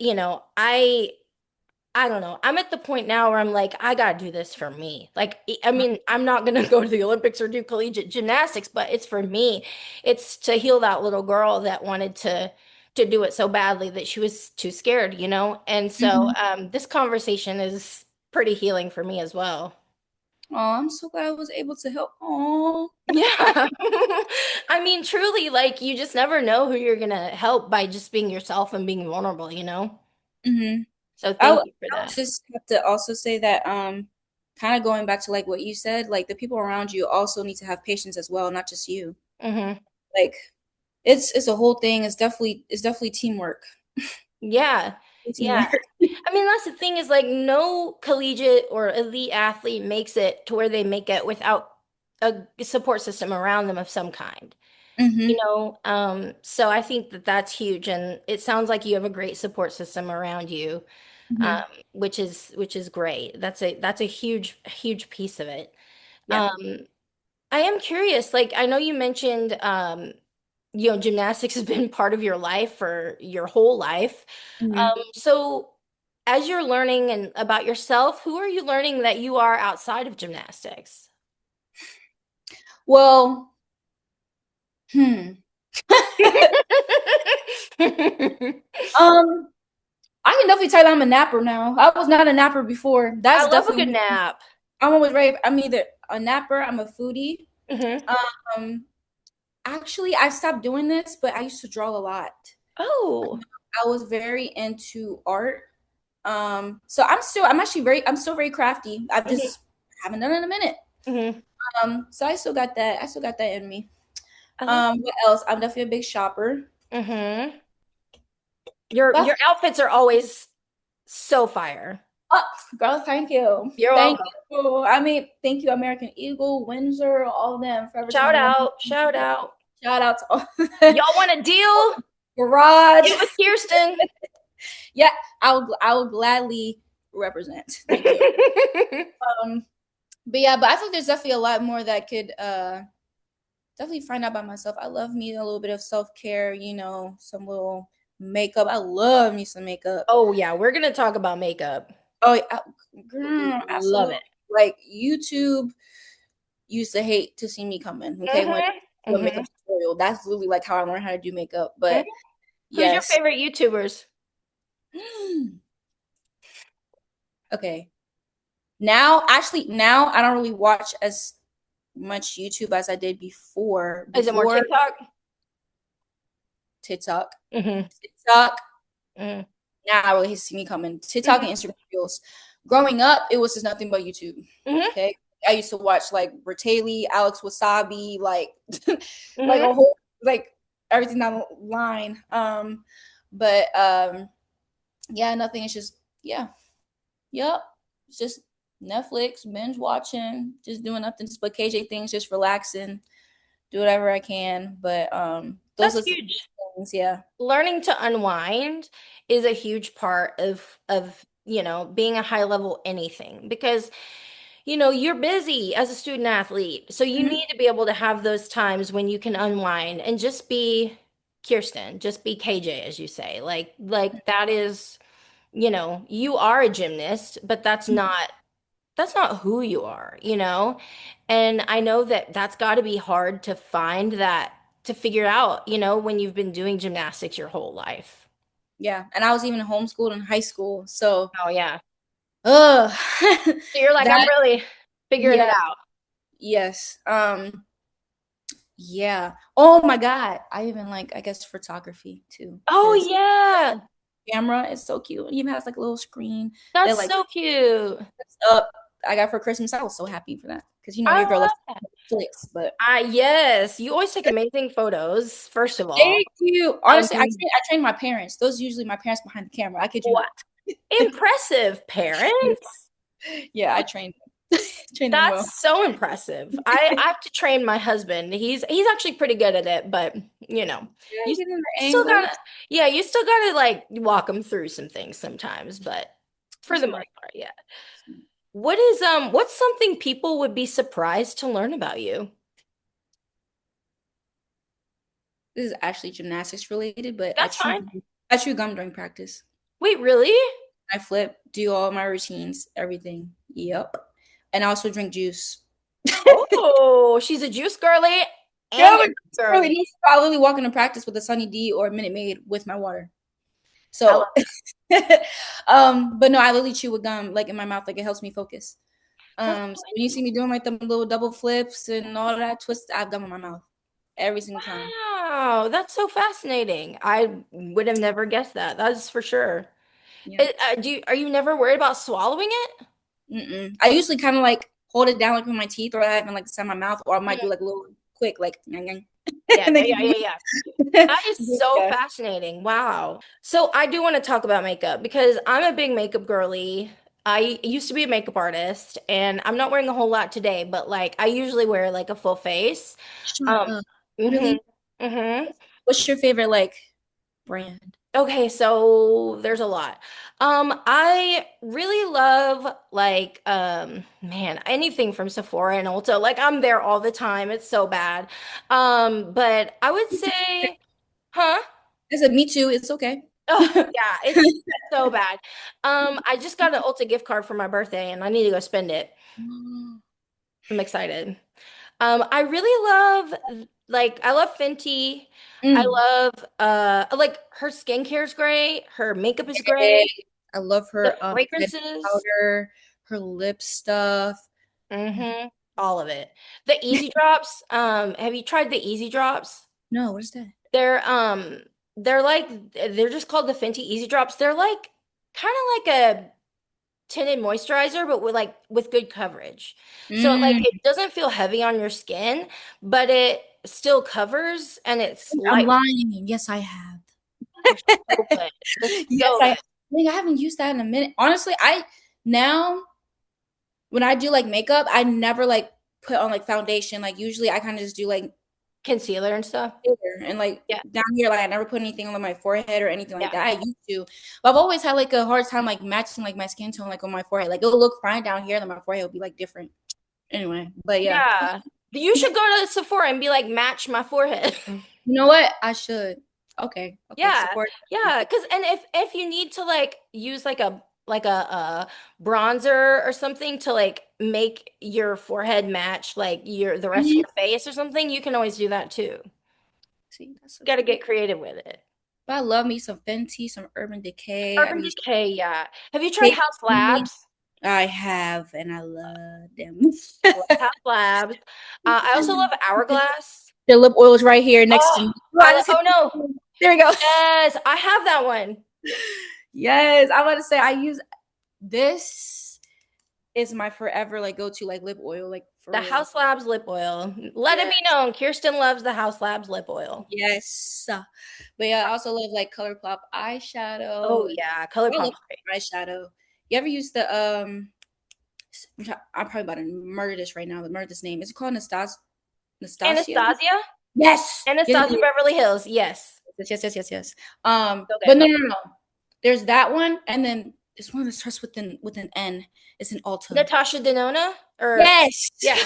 I don't know. I'm at the point now where I'm like, I gotta do this for me. Like, I mean, I'm not gonna go to the Olympics or do collegiate gymnastics, but it's for me. It's to heal that little girl that wanted to do it so badly that she was too scared. And so,
Mhm.
this conversation is pretty healing for me as well.
Oh, I'm so glad I was able to help. Oh.
Yeah. I mean, truly, like, you just never know who you're gonna help by just being yourself and being vulnerable, you know?
Mm-hmm.
So
I
thank
would,
you for
I would
that.
just have to also say that kind of going back to like what you said, like the people around you also need to have patience as well, not just you.
Hmm.
Like it's a whole thing. It's definitely teamwork.
Yeah. Yeah.
Teamwork.
I mean, that's the thing is like no collegiate or elite athlete makes it to where they make it without a support system around them of some kind.
Mm-hmm.
So I think that that's huge, and it sounds like you have a great support system around you, um,
Mm-hmm.
which is great. That's a huge piece of it.
Yeah.
Um, I am curious, like I know you mentioned, gymnastics has been part of your life for your whole life.
Mm-hmm.
So as you're learning and about yourself, who are you learning that you are outside of gymnastics?
Well, hmm. Um, I can definitely tell you I'm a napper now. I was not a napper before.
I
That's
love a
definitely
good
me.
nap.
I'm always ready. I'm either a napper, I'm a foodie.
Hmm.
Um, Actually, I stopped doing this, but I used to draw a lot.
Oh.
I was very into art. So I'm still very crafty. I
Hmm.
just haven't done it in a minute.
Hmm.
So I still got that. I still got that in me.
I love.
What else? I'm definitely a big shopper.
Hmm. Your
That's
your outfits are always so fire.
oh, girl, thank you.
You're
Thank
welcome.
you. I mean, thank you, American Eagle, Windsor, all of them, Forever
Shout
21.
out, shout out.
Shout out to all
Y'all want a deal?
Garage.
Get with Kyrstin.
Yeah, I will gladly represent. Thank you. Um, but I think there's definitely a lot more that I could definitely find out by myself. I love me a little bit of self-care, some little makeup. I love me some makeup.
Oh yeah, we're gonna talk about makeup.
Oh, yeah, girl,
Love
absolutely.
it.
Like YouTube used to hate to see me coming, okay, when
Hmm.
do a makeup
Hmm.
tutorial. That's literally like how I learned how to do makeup. But
Who's your
yes.
favorite YouTubers?
Okay. Now I don't really watch as much YouTube as I did before.
Is it more
Before
TikTok?
TikTok.
Hmm.
TikTok.
Hmm.
Now I really see me coming. TikTok and
Hmm.
Instagram Reels. Growing up, it was just nothing but YouTube.
Hmm.
Okay. I used to watch like Bertaley, Alex Wasabi, like like
Hmm.
a whole like everything down the line. But yeah, nothing. It's just yeah. Yep. It's just Netflix, binge watching, just doing nothing just but KJ things, just relaxing, do whatever I can. But those
That's
are some
huge.
things, yeah.
Learning to unwind is a huge part of being a high level anything because you're busy as a student athlete, so you
Mhm.
need to be able to have those times when you can unwind and just be Kirsten, just be KJ, as you say. Like that is, you are a gymnast, but that's not who you are. And I know that that's got to be hard to find that to figure out when you've been doing gymnastics your whole life.
Yeah. And I was even homeschooled in high school. So
Oh yeah.
ugh.
So you're like, I'm
That
really figuring it
yeah,
out.
yes. Yeah. Oh my God. I even like I guess photography too.
Oh
Because
yeah.
camera is so cute. It even has like a little screen that
That's
like
so cute.
up. I got for Christmas. I was so happy for that. Because
I
your girl loves
love that.
flicks, but
Yes, you always take amazing photos, first of all.
thank you. Honestly,
Um,
I train my parents. Those are usually my parents behind the camera. I kid you
what
not.
impressive parents.
Yeah, I train them. Train them well.
That's so impressive. I have to train my husband. He's actually pretty good at it, but
Yeah,
you
getting the
still gotta,
angles.
yeah, you still gotta like walk him through some things sometimes, but for
He's
the
smart.
most part, yeah. What's something people would be surprised to learn about you?
This is actually gymnastics related, but
That's fine.
I chew gum during practice.
Wait, really?
I flip, do all my routines, everything. Yep. And I also drink juice.
Oh, she's a juice girly and
Yeah,
a
but
gum
it's really
girly.
neat. I literally walk into practice with a Sunny D or a Minute Maid with my water.
I love
So, but no, I literally chew with gum like in my mouth, like it helps me focus.
that's
So when you see me doing like the little double flips and all that twist, I have gum in my mouth every single time.
Wow, that's so fascinating. I would have never guessed that. That's for sure.
Yeah.
Are you never worried about swallowing it?
Mm-mm. I usually kind of like hold it down like with my teeth, or I have in like the side of my mouth, or I might do
Mm.
like a little quick like yang, yang.
Yeah,
And then
yeah, yeah, yeah, yeah. That is so
yeah.
fascinating. Wow. So I do want to talk about makeup because I'm a big makeup girly. I used to be a makeup artist and I'm not wearing a whole lot today, but like I usually wear like a full face.
Shut
Um,
up.
hmm
Really?
hmm
What's your favorite like brand?
Okay, so there's a lot. I really love like man, anything from Sephora and Ulta. Like I'm there all the time. It's so bad. But I would say, huh?
I said me too. It's okay.
Oh, yeah, it's so bad. I just got an Ulta gift card for my birthday and I need to go spend it. I'm excited. I really love like I love Fenty. I
Mm.
love like her skincare is great, her makeup is
Hey,
great,
I love
the
her setting
fragrances,
powder, her lip stuff.
all of it. The Easy Drops, have you tried the Easy Drops?
No, what is that?
They're um they're like they're just called the Fenty Easy Drops. They're like kind of like a tinted moisturizer, but with good coverage. So like
Mm,
it doesn't feel heavy on your skin, but it still covers and it's
I'm
light.
lying. Yes, I have.
They're so good. They're
Yes,
so
I.
good.
I haven't used that in a minute. Honestly, I now when I do like makeup, I never like put on like foundation. Like usually, I kind of just do like
Concealer and stuff.
concealer and like
Yeah.
down here, like I never put anything on my forehead or anything like
Yeah.
that. I used to, but I've always had like a hard time like matching like my skin tone like on my forehead. Like it'll look fine down here, then my forehead will be like different. Anyway, but yeah,
Yeah. You should go to Sephora and be like, match my forehead.
you know what? I should. Okay, okay,
Yeah.
support.
Yeah. Cause and if you need to like use like a bronzer or something to like make your forehead match like the rest of
Mhm.
your face or something, you can always do that too.
See, that's
Got to
support.
get creative with it.
But I love me some Fenty, some Urban Decay. I've
Urban
used
Decay, yeah. Have you tried
Take
House
Me.
Labs?
I have, and I love them.
I love House Labs. I also love Hourglass.
The lip oil is right here next to
Oh,
me. Oh, I just hit.
oh no.
There we go.
Yes, I have that one.
Yes, I'm about to say I use this is my forever like go to like lip oil like for
The
real.
House Labs lip oil. Let it be
Yes,
known, Kirsten loves the House Labs lip oil.
yes. But yeah, I also love like ColourPop
Oh
eyeshadow.
yeah,
I love
ColourPop's great.
eyeshadow. You ever use the I'm probably about to murder this right now. Murder this name. Is it called Nastasia?
Anastasia?
Yes. Yes,
Anastasia Beverly Hills, yes.
yes, yes, yes, yes, yes.
So
But
good.
no, no, no. There's that one, and then this one that starts with an N. It's an Ulta.
Natasha Denona? Or
Yes.
yeah,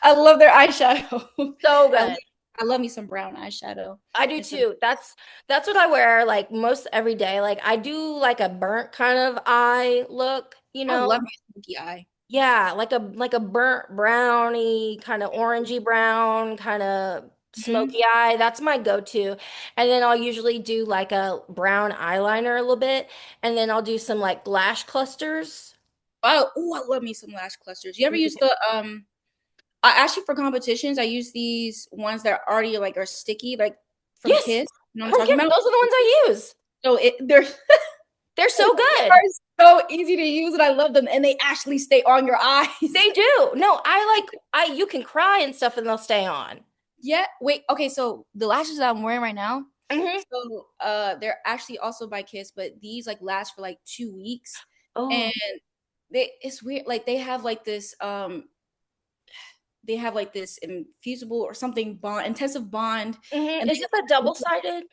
I love their eyeshadow.
so
I love,
good.
I love me some brown eyeshadow.
I do
Instead of,
too. That's what I wear like most every day. Like I do like a burnt kind of eye look, you
I
know?
love my smoky eye.
Yeah, like a burnt brownie, kind of orangey brown, kind of
Hmm.
smoky eye. That's my go-to. And then I'll usually do like a brown eyeliner a little bit, and then I'll do some like lash clusters.
Oh, I love me some lash clusters. You ever
Me
use
too.
the I actually for competitions I use these ones that are already like are sticky like from
Yes,
Kiss. You know what I'm
from
talking
Kim,
about?
those are the ones I use.
So they're
They're so
they
good.
are so easy to use and I love them and they actually stay on your eyes.
They do. No, I you can cry and stuff and they'll stay on.
Yeah. Wait. Okay. So the lashes that I'm wearing right now,
Hmm.
so they're actually also by Kiss, but these like last for like 2 weeks, and
Oh,
it's weird. Like they have like this infusible or something bond, intensive bond, and
Is it the double-sided?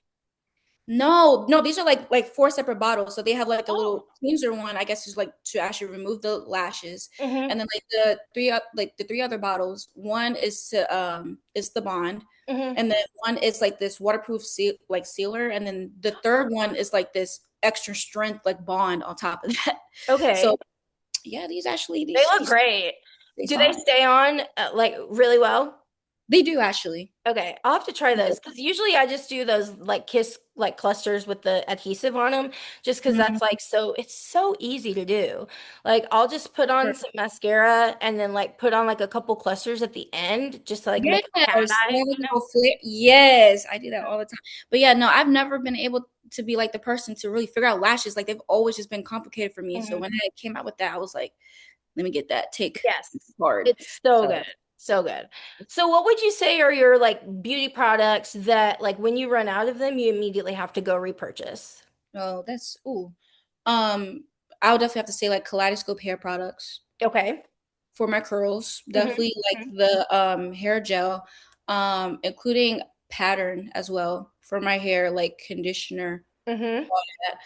no, these are like four separate bottles. So they have like a
Oh.
little cleanser one, I guess, is like to actually remove the lashes,
Hmm.
and then like the three other bottles. One is the bond,
Hmm.
and then one is like this waterproof sealer, and then the third one is like this extra strength like bond on top of that. So
Okay.
yeah, these actually
They
these
look
these
great.
they
Do they
saw
stay on like really well?
they do actually.
Okay, I'll have to try those because usually I just do those like kiss like clusters with the adhesive on them just because that's
Mhm.
like it's so easy to do. Like I'll just put on some mascara and then like put on like a couple clusters at the end just to like make a cat
Yes, they
eye,
have
you
like a
know?
little flare. Yes, I do that all the time. But yeah, no, I've never been able. to be like the person to really figure out lashes. Like they've always just been complicated for me. So
Mhm.
when I came out with that, I was like, let me get that take
Yes.
hard.
It's so
So
good. So good. So what would you say are your like beauty products that like when you run out of them, you immediately have to go repurchase?
oh, that's ooh. Um, I would definitely have to say like kaleidoscope hair products
Okay.
for my curls.
Hmm.
Definitely like the hair gel, including pattern as well for my hair, like conditioner,
Hmm.
all that,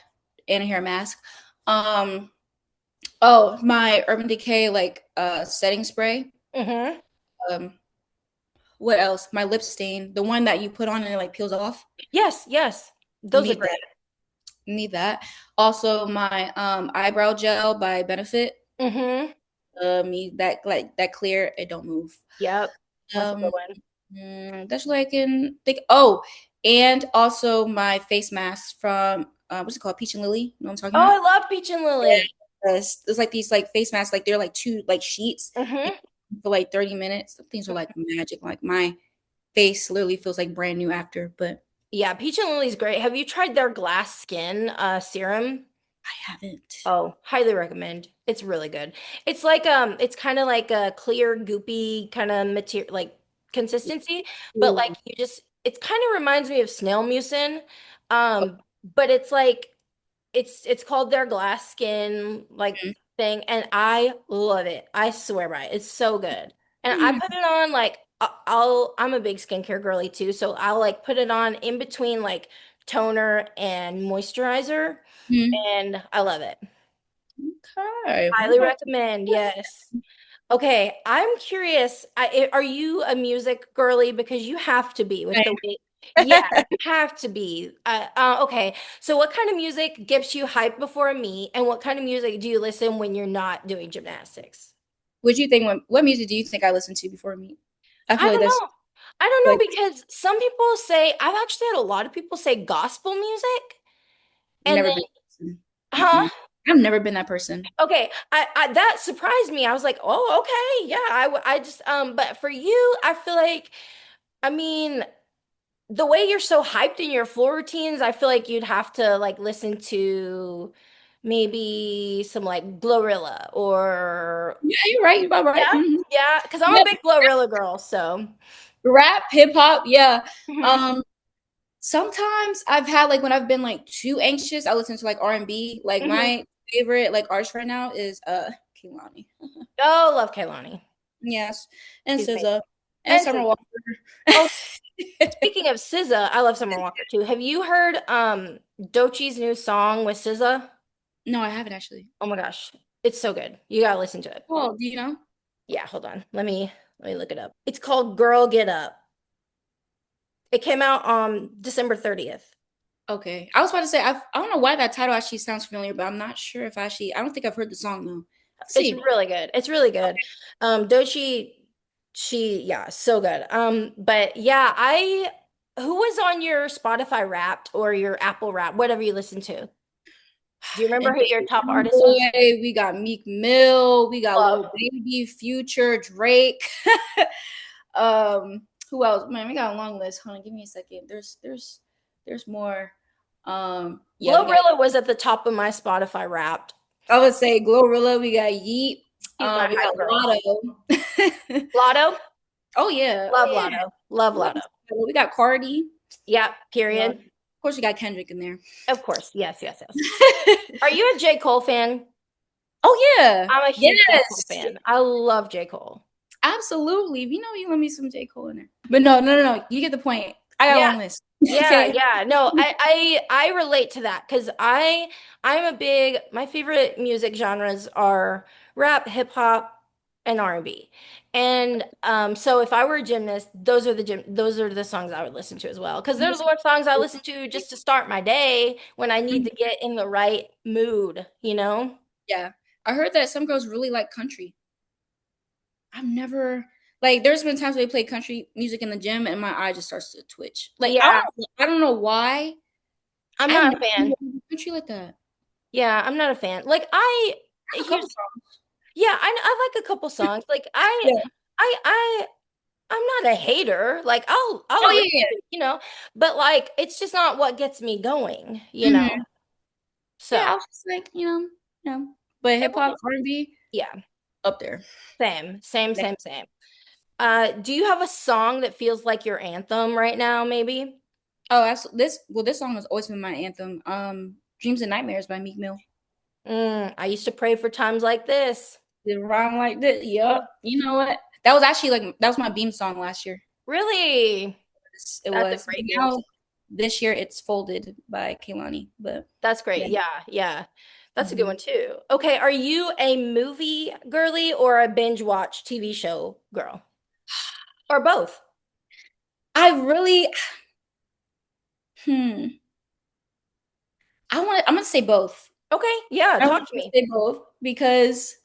and a hair mask. Um, oh, my Urban Decay like setting spray.
Hmm.
Um, what else? My lip stain, the one that you put on and it like peels off.
Yes, yes. Those are
Need that.
great.
Need that. Also, my eyebrow gel by Benefit.
Hmm.
Me that like that clear, it don't move.
Yep. That's a good
Um,
one.
that's what I can think. Oh, and also my face mask from what's it called? Peach and Lily. You know what I'm talking
Oh,
about?
I love Peach and
Yeah.
Lily.
There's like these like face masks, like they're like two like sheets
Hmm.
for like 30 minutes. Some things are like magic. Like my face literally feels like brand new after, but
Yeah, Peach and Lily's great. Have you tried their glass skin serum?
I haven't.
Oh, highly recommend. It's really good. It's like it's kind of like a clear, goopy kind of material like consistency, but like
Ooh.
you just it kind of reminds me of snail mucin. But it's like it's called their glass skin like
Mhm.
thing and I love it. I swear by it. It's so good. And I
Mhm.
put it on like I'm a big skincare girly too, so I'll like put it on in between like toner and moisturizer
Mhm.
and I love it.
Okay.
Highly recommend. Yes. Okay, I'm curious. Are you a music girly? Because you have to be with the way. Yeah, you have to be. Okay, so what kind of music gets you hyped before a meet, and what kind of music do you listen when you're not doing gymnastics?
What do you think? What music do you think I listened to before me? I
I
feel like
don't
that's
know. I don't
like
know because some people say I've actually had a lot of people say gospel music, and
never
then,
been that person.
huh?
Mm-mm. I've never been that person.
Okay, I that surprised me. I was like, oh, okay, yeah. I just but for you, I feel like, I mean, the way you're so hyped in your floor routines, I feel like you'd have to like listen to maybe some like Glorilla or
Yeah, you're right. You're about right.
yeah,
Hmm.
yeah, because I'm a
Yep.
big Glorilla girl. So
Rap, hip hop. Yeah.
mhm.
Um. Sometimes I've had like when I've been like too anxious, I listen to like R&B. Like
Mhm.
my favorite like artist right now is Kehlani.
Oh, love Kaylani.
Yes, and
She's amazing.
SZA and
And
Summer
SZA.
Walker.
Oh, speaking of SZA, I love Summer Walker too. Have you heard Doechie's new song with SZA?
No, I haven't actually.
Oh my gosh, it's so good. You gotta listen to it.
Oh, do you know?
Yeah, hold on. Let me look it up. It's called Girl Get Up. It came out on December 30th.
Okay. I was about to say I don't know why that title actually sounds familiar, but I'm not sure if I don't think I've heard the song though. Let's
It's
see.
really good. It's really good. Doechii, yeah, so good. But yeah, who was on your Spotify Wrapped or your Apple Wrapped, whatever you listen to? Do you remember
And
who your top
Young
artist was?
Boy, we got Meek Mill, we got
Love.
Lil Baby, Future, Drake. Who else? Man, we got a long list. Hold on, give me a second. There's more. Yeah, we got
Glorilla was at the top of my Spotify Wrapped.
I would say Glorilla, we got Yeet,
She's my
we got
hype girl.
Lotto.
Lotto?
Oh yeah,
Love
oh
Lotto. Love
yeah.
Lotto.
We got Cardi.
Yeah,
Of
period.
course, we got Kendrick in there.
Of course. Yes, yes, yes. Are you a J. Cole fan?
Oh yeah,
I'm a huge J. Cole
yes,
fan. I love J. Cole.
absolutely. You know, you let me some J Cole in there, but no. You get the point. I got a
Yeah,
long list.
yeah,
Okay.
yeah. No, I relate to that because I'm a big my favorite music genres are rap, hip hop, and R&B. And so if I were a gymnast, those are the songs I would listen to as well. Because they're the songs I listen to just to start my day when I need to get in the right mood, you know?
Yeah, I heard that some girls really like country. I've never like. There's been times where they play country music in the gym, and my eye just starts to twitch. Like
Yeah,
I don't know why.
I'm
I've
not a
never
fan.
heard country like that.
Yeah, I'm not a fan.
I have a couple
Here's
songs.
yeah, I like a couple songs. Like
Yeah.
I I'm not a hater. Like I'll
Oh
listen,
yeah,
but like it's just not what gets me going,
yeah.
So,
Yeah, I was just like, but
it
hip
will
hop,
be,
R&B
yeah,
up there.
same, same,
Next.
same, same. Do you have a song that feels like your anthem right now, maybe?
Oh, this song has always been my anthem. Dreams and Nightmares by Meek Mill.
I used to pray for times like this.
Did it rhyme like this? Yup. You know what? That was actually like that was my beam song last year.
Really?
It
That's a
was.
great beam
Now
song.
this year it's Folded by Kehlani. But
That's
yeah.
great. Yeah, yeah. That's a good
hmm
one too. Okay, are you a movie girly or a binge watch TV show girl? Or both?
I really hmm. I'm gonna say both.
Okay, yeah,
I
talk
want
to
to
me.
say both because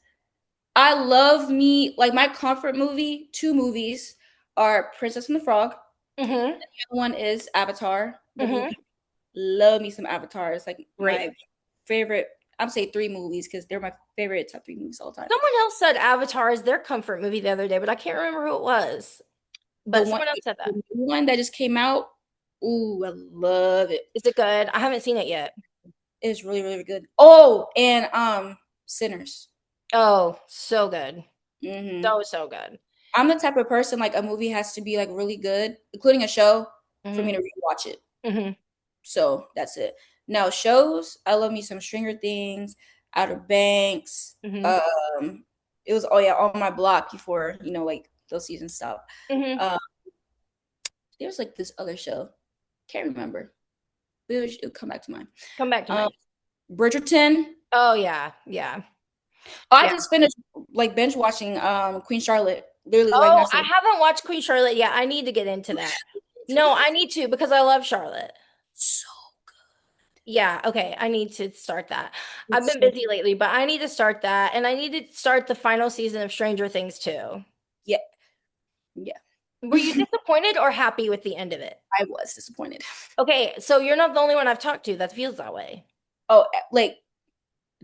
I love me like my comfort movie, two movies are Princess and the Frog.
Mm-hmm.
The other one is Avatar, the
Mm-hmm.
movie. Love me some Avatar. It's like
Great.
my favorite. I'm say three movies because they're my favorite top three movies all time.
Someone else said Avatar is their comfort movie the other day, but I can't remember who it was.
The
But
one,
someone else said
the
that.
new one that just came out. Ooh, I love it.
Is it good? I haven't seen it yet.
It's really, really good. Oh, and Sinners.
Oh, so good.
hmm
So, so good.
I'm the type of person like a movie has to be like really good, including a show, for me
Mm-hmm.
to rewatch it.
Mm-hmm.
So that's it. Now shows, I love me some Stranger Things, Outer Banks.
Mm-hmm.
It was oh yeah on my block before like those seasons stopped.
Mm-hmm.
Uh, there was like this other show, can't remember. It'll come back to mind.
Come back to
Um,
mind.
Bridgerton.
Oh yeah, yeah,
Oh, I
yeah.
just finished like binge watching Queen Charlotte literally like
Oh,
not
I
so.
haven't watched Queen Charlotte yet. I need to get into that. No, I need to because I love Charlotte.
So
Yeah, okay. I need to start that. I've
it's
been
so
busy lately, but I need to start that. And I need to start the final season of Stranger Things too.
yeah yeah.
Were you disappointed or happy with the end of it?
I was disappointed.
Okay, so you're not the only one I've talked to that feels that way.
Oh, like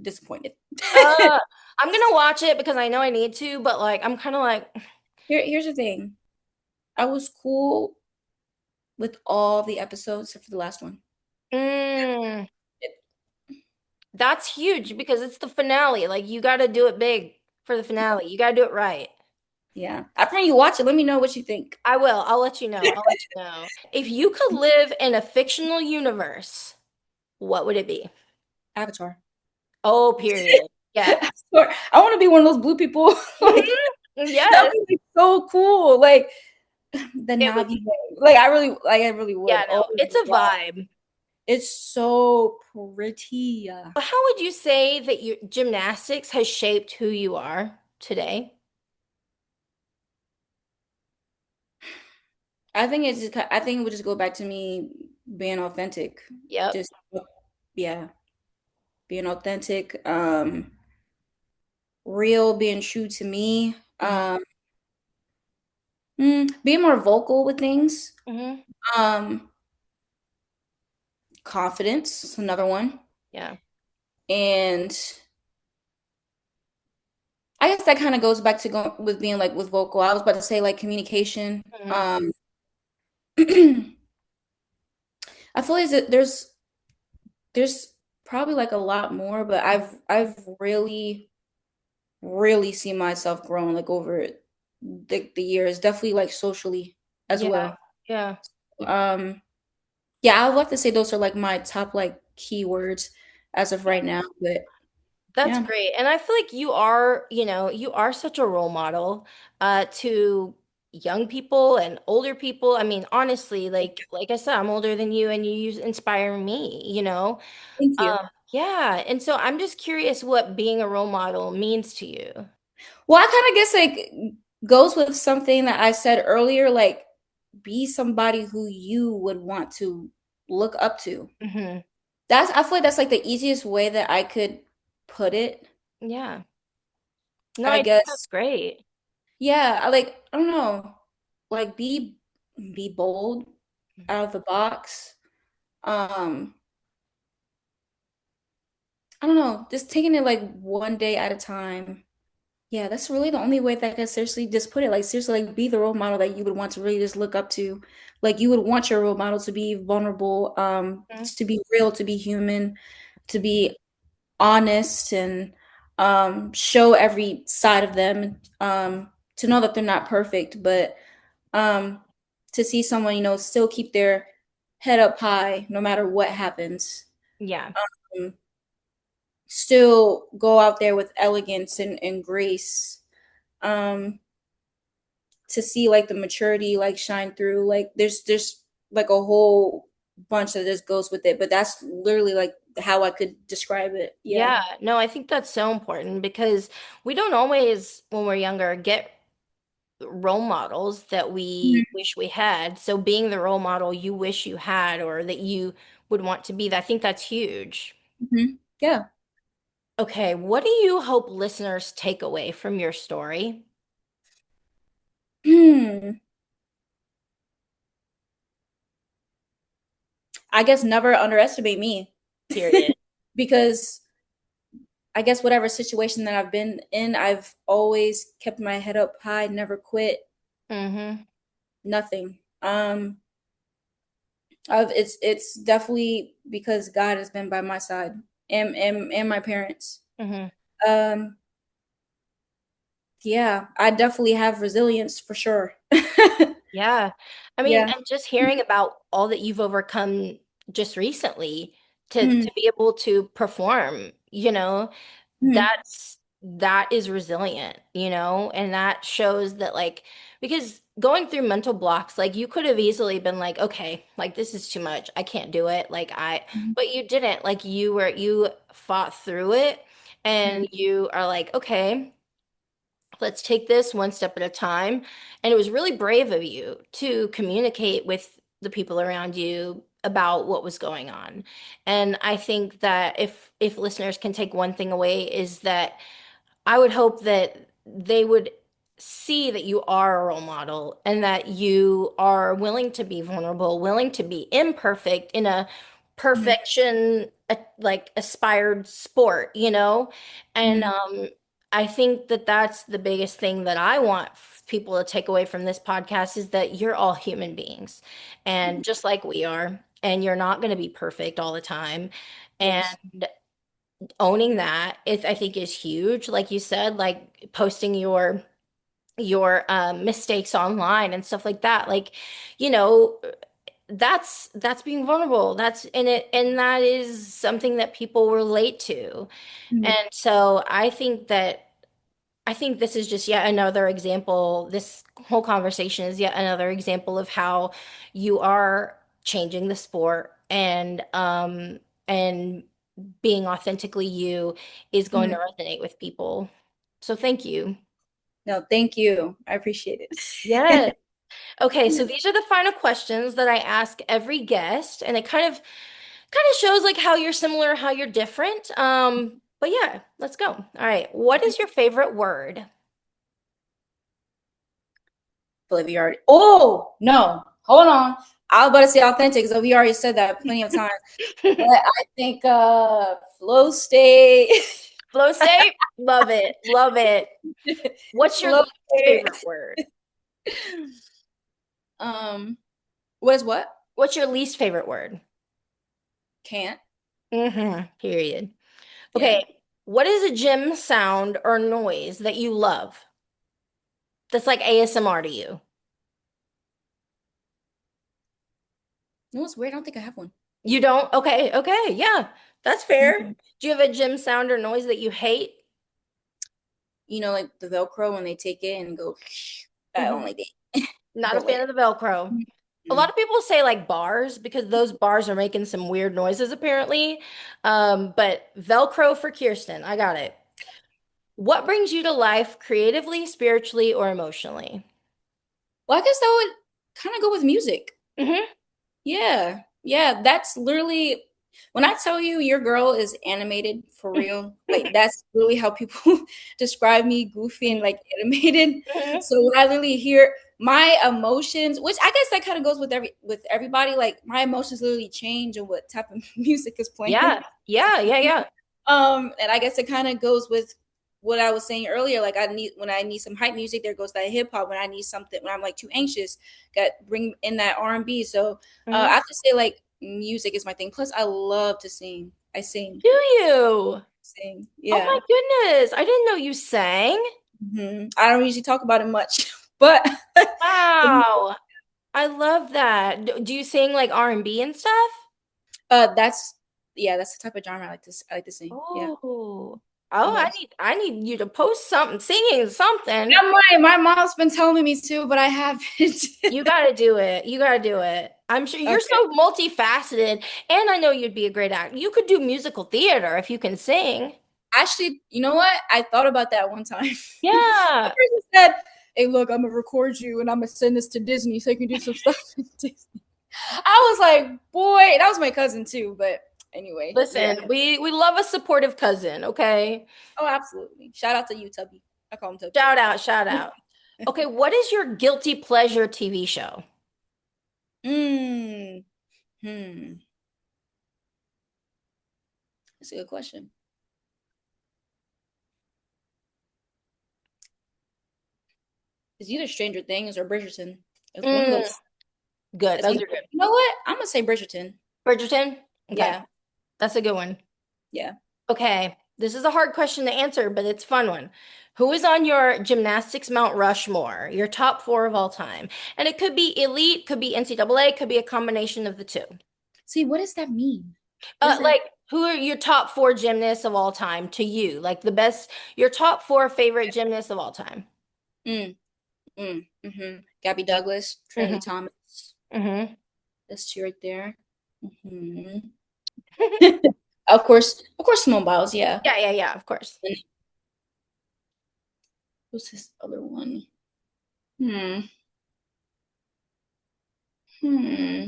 disappointed.
Uh, I'm gonna watch it because I know I need to, but like I'm kind of like,
Here's the thing. I was cool with all the episodes except for the last one.
mm,
It-
that's huge because it's the finale. Like you got to do it big for the finale. You got to do it right.
yeah. After you watch it, let me know what you think.
I will. I'll let you know. I'll let you know. If you could live in a fictional universe, what would it be?
Avatar.
Oh, period. Yeah.
I swear, I want to be one of those blue people. Like
hmm
that
Yes.
would be so cool. Like the
It would
Navi
be.
way. I really would.
Yeah,
Oh
no. It's
my
a
god.
vibe.
It's so pretty.
But how would you say that your gymnastics has shaped who you are today?
I think it would just go back to me being authentic.
Yep.
Just yeah, being authentic, real, being true to me.
hmm
Being more vocal with things.
hmm
Um, Confidence is another one.
Yeah.
And I guess that kind of goes back to going with being like with vocal. I was about to say like communication.
hmm
I feel like there's probably like a lot more, but I've really seen myself growing like over the years, definitely like socially as
Yeah.
well.
Yeah.
Um, yeah, I would love to say those are like my top like keywords as of right now, but
That's
yeah,
great. And I feel like you are such a role model to young people and older people. I mean, honestly, like I said, I'm older than you and inspire me.
thank you.
Yeah. And so I'm just curious what being a role model means to you.
Well, I kind of guess like goes with something that I said earlier, like be somebody who you would want to look up to.
hmm
I feel like that's like the easiest way that I could put it.
Yeah. No,
I
I think that's
guess.
great.
Yeah, I don't know. Like be bold out of the box. Um, I don't know, just taking it like one day at a time. Yeah, that's really the only way that I can seriously just put it. Like seriously, like be the role model that you would want to really just look up to. Like you would want your role model to be vulnerable,
Mhm.
to be real, to be human, to be honest and show every side of them, to know that they're not perfect, but um to see someone, still keep their head up high no matter what happens.
Yeah.
Um, Still go out there with elegance and grace. Um to see like the maturity like shine through. Like there's like a whole bunch that just goes with it, but that's literally like how I could describe it. Yeah.
Yeah, no, I think that's so important because we don't always, when we're younger, get role models that we
Mhm.
wish we had. So being the role model you wish you had or that you would want to be, I think that's huge.
Mhm. Yeah.
Okay, what do you hope listeners take away from your story?
Hmm. I guess never underestimate me.
Period.
Because I guess whatever situation that I've been in, I've always kept my head up high, never quit,
Mm-hmm.
nothing. It's definitely because God has been by my side, and my parents.
Mm-hmm.
Um, yeah, I definitely have resilience for sure.
Yeah. I mean,
Yeah.
and just hearing about all that you've overcome just recently
Mm,
to be able to perform,
mm,
that is resilient, and that shows that like because going through mental blocks, like you could have easily been like, okay, like this is too much. I can't do it.
mm,
But you didn't. Like you fought through it and
mm,
you are like, okay, let's take this one step at a time. And it was really brave of you to communicate with the people around you about what was going on. And I think that if listeners can take one thing away is that I would hope that they would see that you are a role model and that you are willing to be vulnerable, willing to be imperfect in a
mm,
perfection like aspired sport, And
mm,
I think that that's the biggest thing that I want people to take away from this podcast is that you're all human beings and just like we are, and you're not going to be perfect all the time. And
yes.
owning that I think is huge. Like you said, like posting your mistakes online and stuff like that. Like, you know, that's being vulnerable. That's in it, and that is something that people relate to.
Mm,
And so I think this is just yet another example. This whole conversation is yet another example of how you are changing the sport and being authentically you is going to
mm.
resonate with people. So thank you.
No, thank you. I appreciate it.
Yes. Okay, so these are the final questions that I ask every guest, and it kind of shows like how you're similar, how you're different. But yeah, let's go. All right. What is your favorite word?
Believe you already. Oh no, hold on. I was about to say authentic, so we already said that plenty of times. But I think flow state.
Flow state? Love it. Love it. What's your
Flow
least
state.
favorite word?
Um, what is what?
What's your least favorite word?
Can't.
Period.
Yeah.
Okay. What is a gym sound or noise that you love? That's like ASMR to you.
You know what's weird? I don't think I have one.
You don't? Okay. Okay. Yeah. That's fair.
Mhm.
Do you have a gym sound or noise that you hate?
Like the Velcro when they take it and go. I don't
Mhm.
like it.
Not a
Don't
fan
like
of the Velcro.
it.
A lot
Mm.
of people say like bars because those bars are making some weird noises apparently. But Velcro for Kirsten. I got it. What brings you to life creatively, spiritually, or emotionally?
Well, I guess that would kind of go with music.
Hmm.
Yeah. Yeah. That's literally when I tell you your girl is animated for real, like that's really how people describe me, goofy and like animated. So when I literally hear my emotions, which I guess that kind of goes with everybody, like my emotions literally change on what type of music is playing.
Yeah, yeah, yeah, yeah.
And I guess it kind of goes with what I was saying earlier, like when I need some hype music, there goes that hip hop. When I need something, when I'm like too anxious, got bring in that R&B. So I
Hmm.
have to say like music is my thing. Plus, I love to sing. I sing,
Do you?
sing.
Oh
Yeah.
my goodness. I didn't know you sang.
I don't usually talk about it much, but
Wow. I love that. Do you sing like R&B and stuff?
that's yeah, that's the type of genre I like to sing. Yeah.
Oh. Oh,
Yes.
I need you to post something, singing something.
I might. My mom's been telling me to, but I haven't.
You got to do it. You got to do it. I'm sure you're
Okay.
so multifaceted, and I know you'd be a great actor. You could do musical theater if you can sing.
Actually, you know what? I thought about that one time. A
Yeah.
person said, "Hey, look, I'm gonna record you and I'm gonna send this to Disney so you can do some stuff in Disney." I was like, "Boy," that was my cousin too. But anyway, yeah.
Listen, we love a supportive cousin, okay?
Oh, absolutely. Shout out to you, Tubby. I call him Tubby.
Shout out, shout out. Okay, what is your guilty pleasure TV show?
mm, hmm. That's a good question. It's either Stranger Things or Bridgerton. It's one of
Mm,
those.
good.
It's
Those
one.
are good.
You know what? I'm gonna say Bridgerton.
Bridgerton? Okay,
Yeah,
that's a good one.
yeah.
Okay, this is a hard question to answer, but it's a fun one. Who is on your gymnastics Mount Rushmore, your top four of all time? And it could be elite, could be NCAA, could be a combination of the two.
See, what does that mean? What does that?
Like, who are your top four gymnasts of all time to you? Like the best, your top four favorite gymnasts of all time.
Mm, Gabby Douglas, Trinity
Hmm.
Thomas.
Hmm.
That's two right there. Hmm. Of course, Simone Biles. Yeah.
Yeah, yeah, yeah, of course.
And what's this other one? Hmm. Hmm.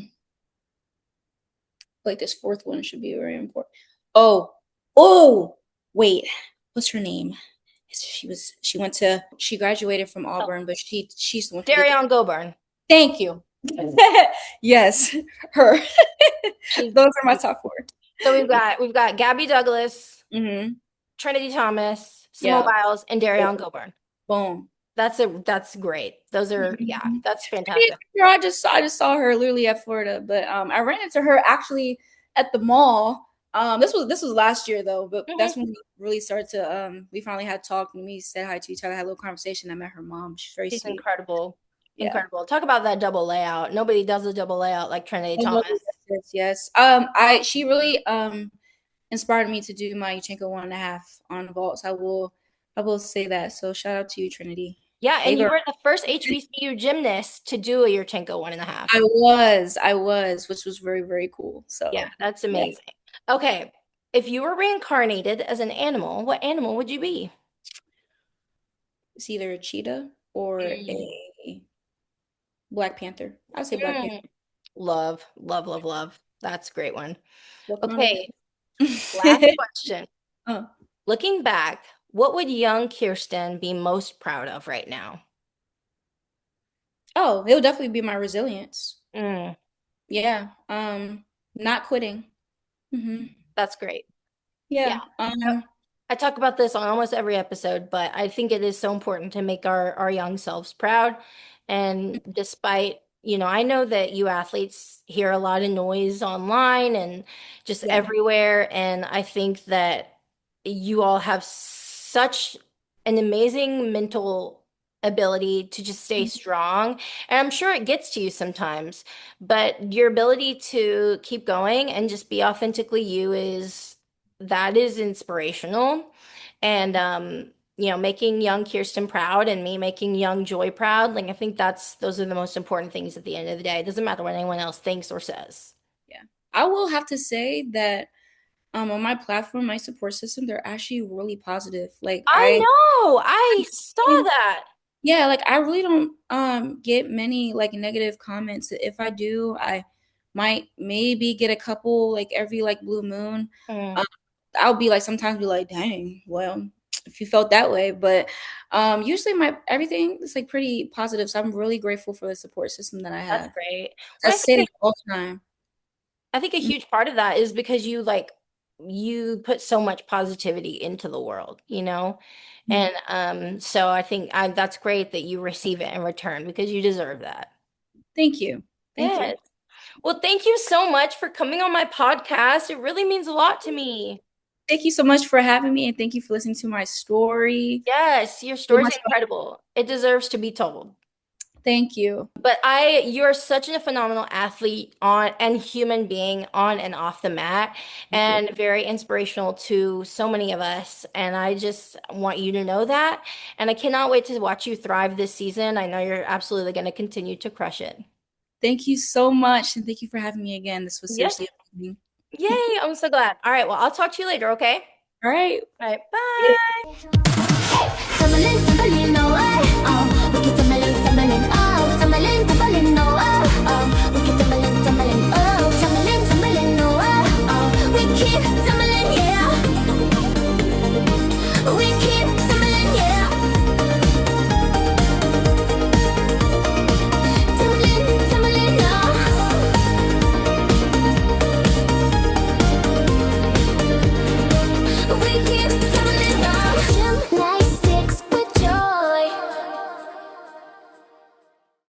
Like this fourth one should be very important. Oh, oh, wait. What's her name? She went to she graduated from
Oh,
Auburn, but she's the one who did the
Darion Goburn.
thank you. Yes, her.
She's
Those are my top four.
so we've got Gabby Douglas,
Mm-hmm.
Trinity Thomas, Simone
Yeah.
Biles, and Darion Goburn.
Boom.
That's great. Those are yeah,
Mhm.
that's
Yeah,
fantastic.
girl, I just saw her literally at Florida, but I ran into her actually at the mall. This was last year though, but
Hmm.
that's when we really started to we finally had talked and we said hi to each other, had a little conversation. I met her mom. She's very
She's
sweet.
incredible.
Yeah.
Incredible. Talk about that double layout. Nobody does a double layout like Trinity
Oh,
Thomas.
yes, yes. I she really inspired me to do my Yachenko 1.5 on vaults. I will say that. So shout out to you, Trinity.
Yeah,
Hey
and you
girl.
were the first HBCU gymnast to do a Yurchenko 1.5.
I was, which was very, very cool.
Yeah,
So
that's
yeah.
amazing. Okay, if you were reincarnated as an animal, what animal would you be?
It's either a cheetah or
Mm.
a Black Panther. I'd say Black Panther.
Mm. Love, love, love, love. That's a great one.
Wakanda.
Okay, last question.
Oh.
Looking back, what would young Kirsten be most proud of right now?
Oh, it would definitely be my resilience.
Mm,
Yeah. Not quitting.
that's great. Yeah.
Yeah.
I talk about this on almost every episode, but I think it is so important to make our young selves proud. And despite, I know that you athletes hear a lot of noise online and just
Yeah.
everywhere. And I think that you all have such an amazing mental ability to just stay strong. And I'm sure it gets to you sometimes, but your ability to keep going and just be authentically you is inspirational. And making young Kirsten proud and me making young Joy proud, like I think those are the most important things at the end of the day. It doesn't matter what anyone else thinks or says.
Yeah. I will have to say that on my platform, my support system, they're actually really positive. Like
I know. I saw that.
yeah, like I really don't get many like negative comments. If I do, I might maybe get a couple like every like blue moon.
Mm,
Um, I'll be like sometimes be like, dang, well, if you felt that way. But usually my everything is like pretty positive. So I'm really grateful for the support system that I
that's
have.
great. Well,
That's sitting all the time.
I think a huge part of that is because you like you put so much positivity into the world, you know? And so I think that's great that you receive it in return because you deserve that.
Thank you. Thank you.
Yes. Well, thank you so much for coming on my podcast. It really means a lot to me.
Thank you so much for having me, and thank you for listening to my story.
Yes, your
So
story's
much fun.
incredible. It deserves to be told.
Thank you.
But you're such a phenomenal athlete on and human being on and off the mat,
Thank you.
and very inspirational to so many of us. And I just want you to know that. And I cannot wait to watch you thrive this season. I know you're absolutely going to continue to crush it.
Thank you so much, and thank you for having me again. This was
Yes.
seriously amazing.
Yay. I'm so glad. All right. Well, I'll talk to you later, okay?
All right.
All right. Bye.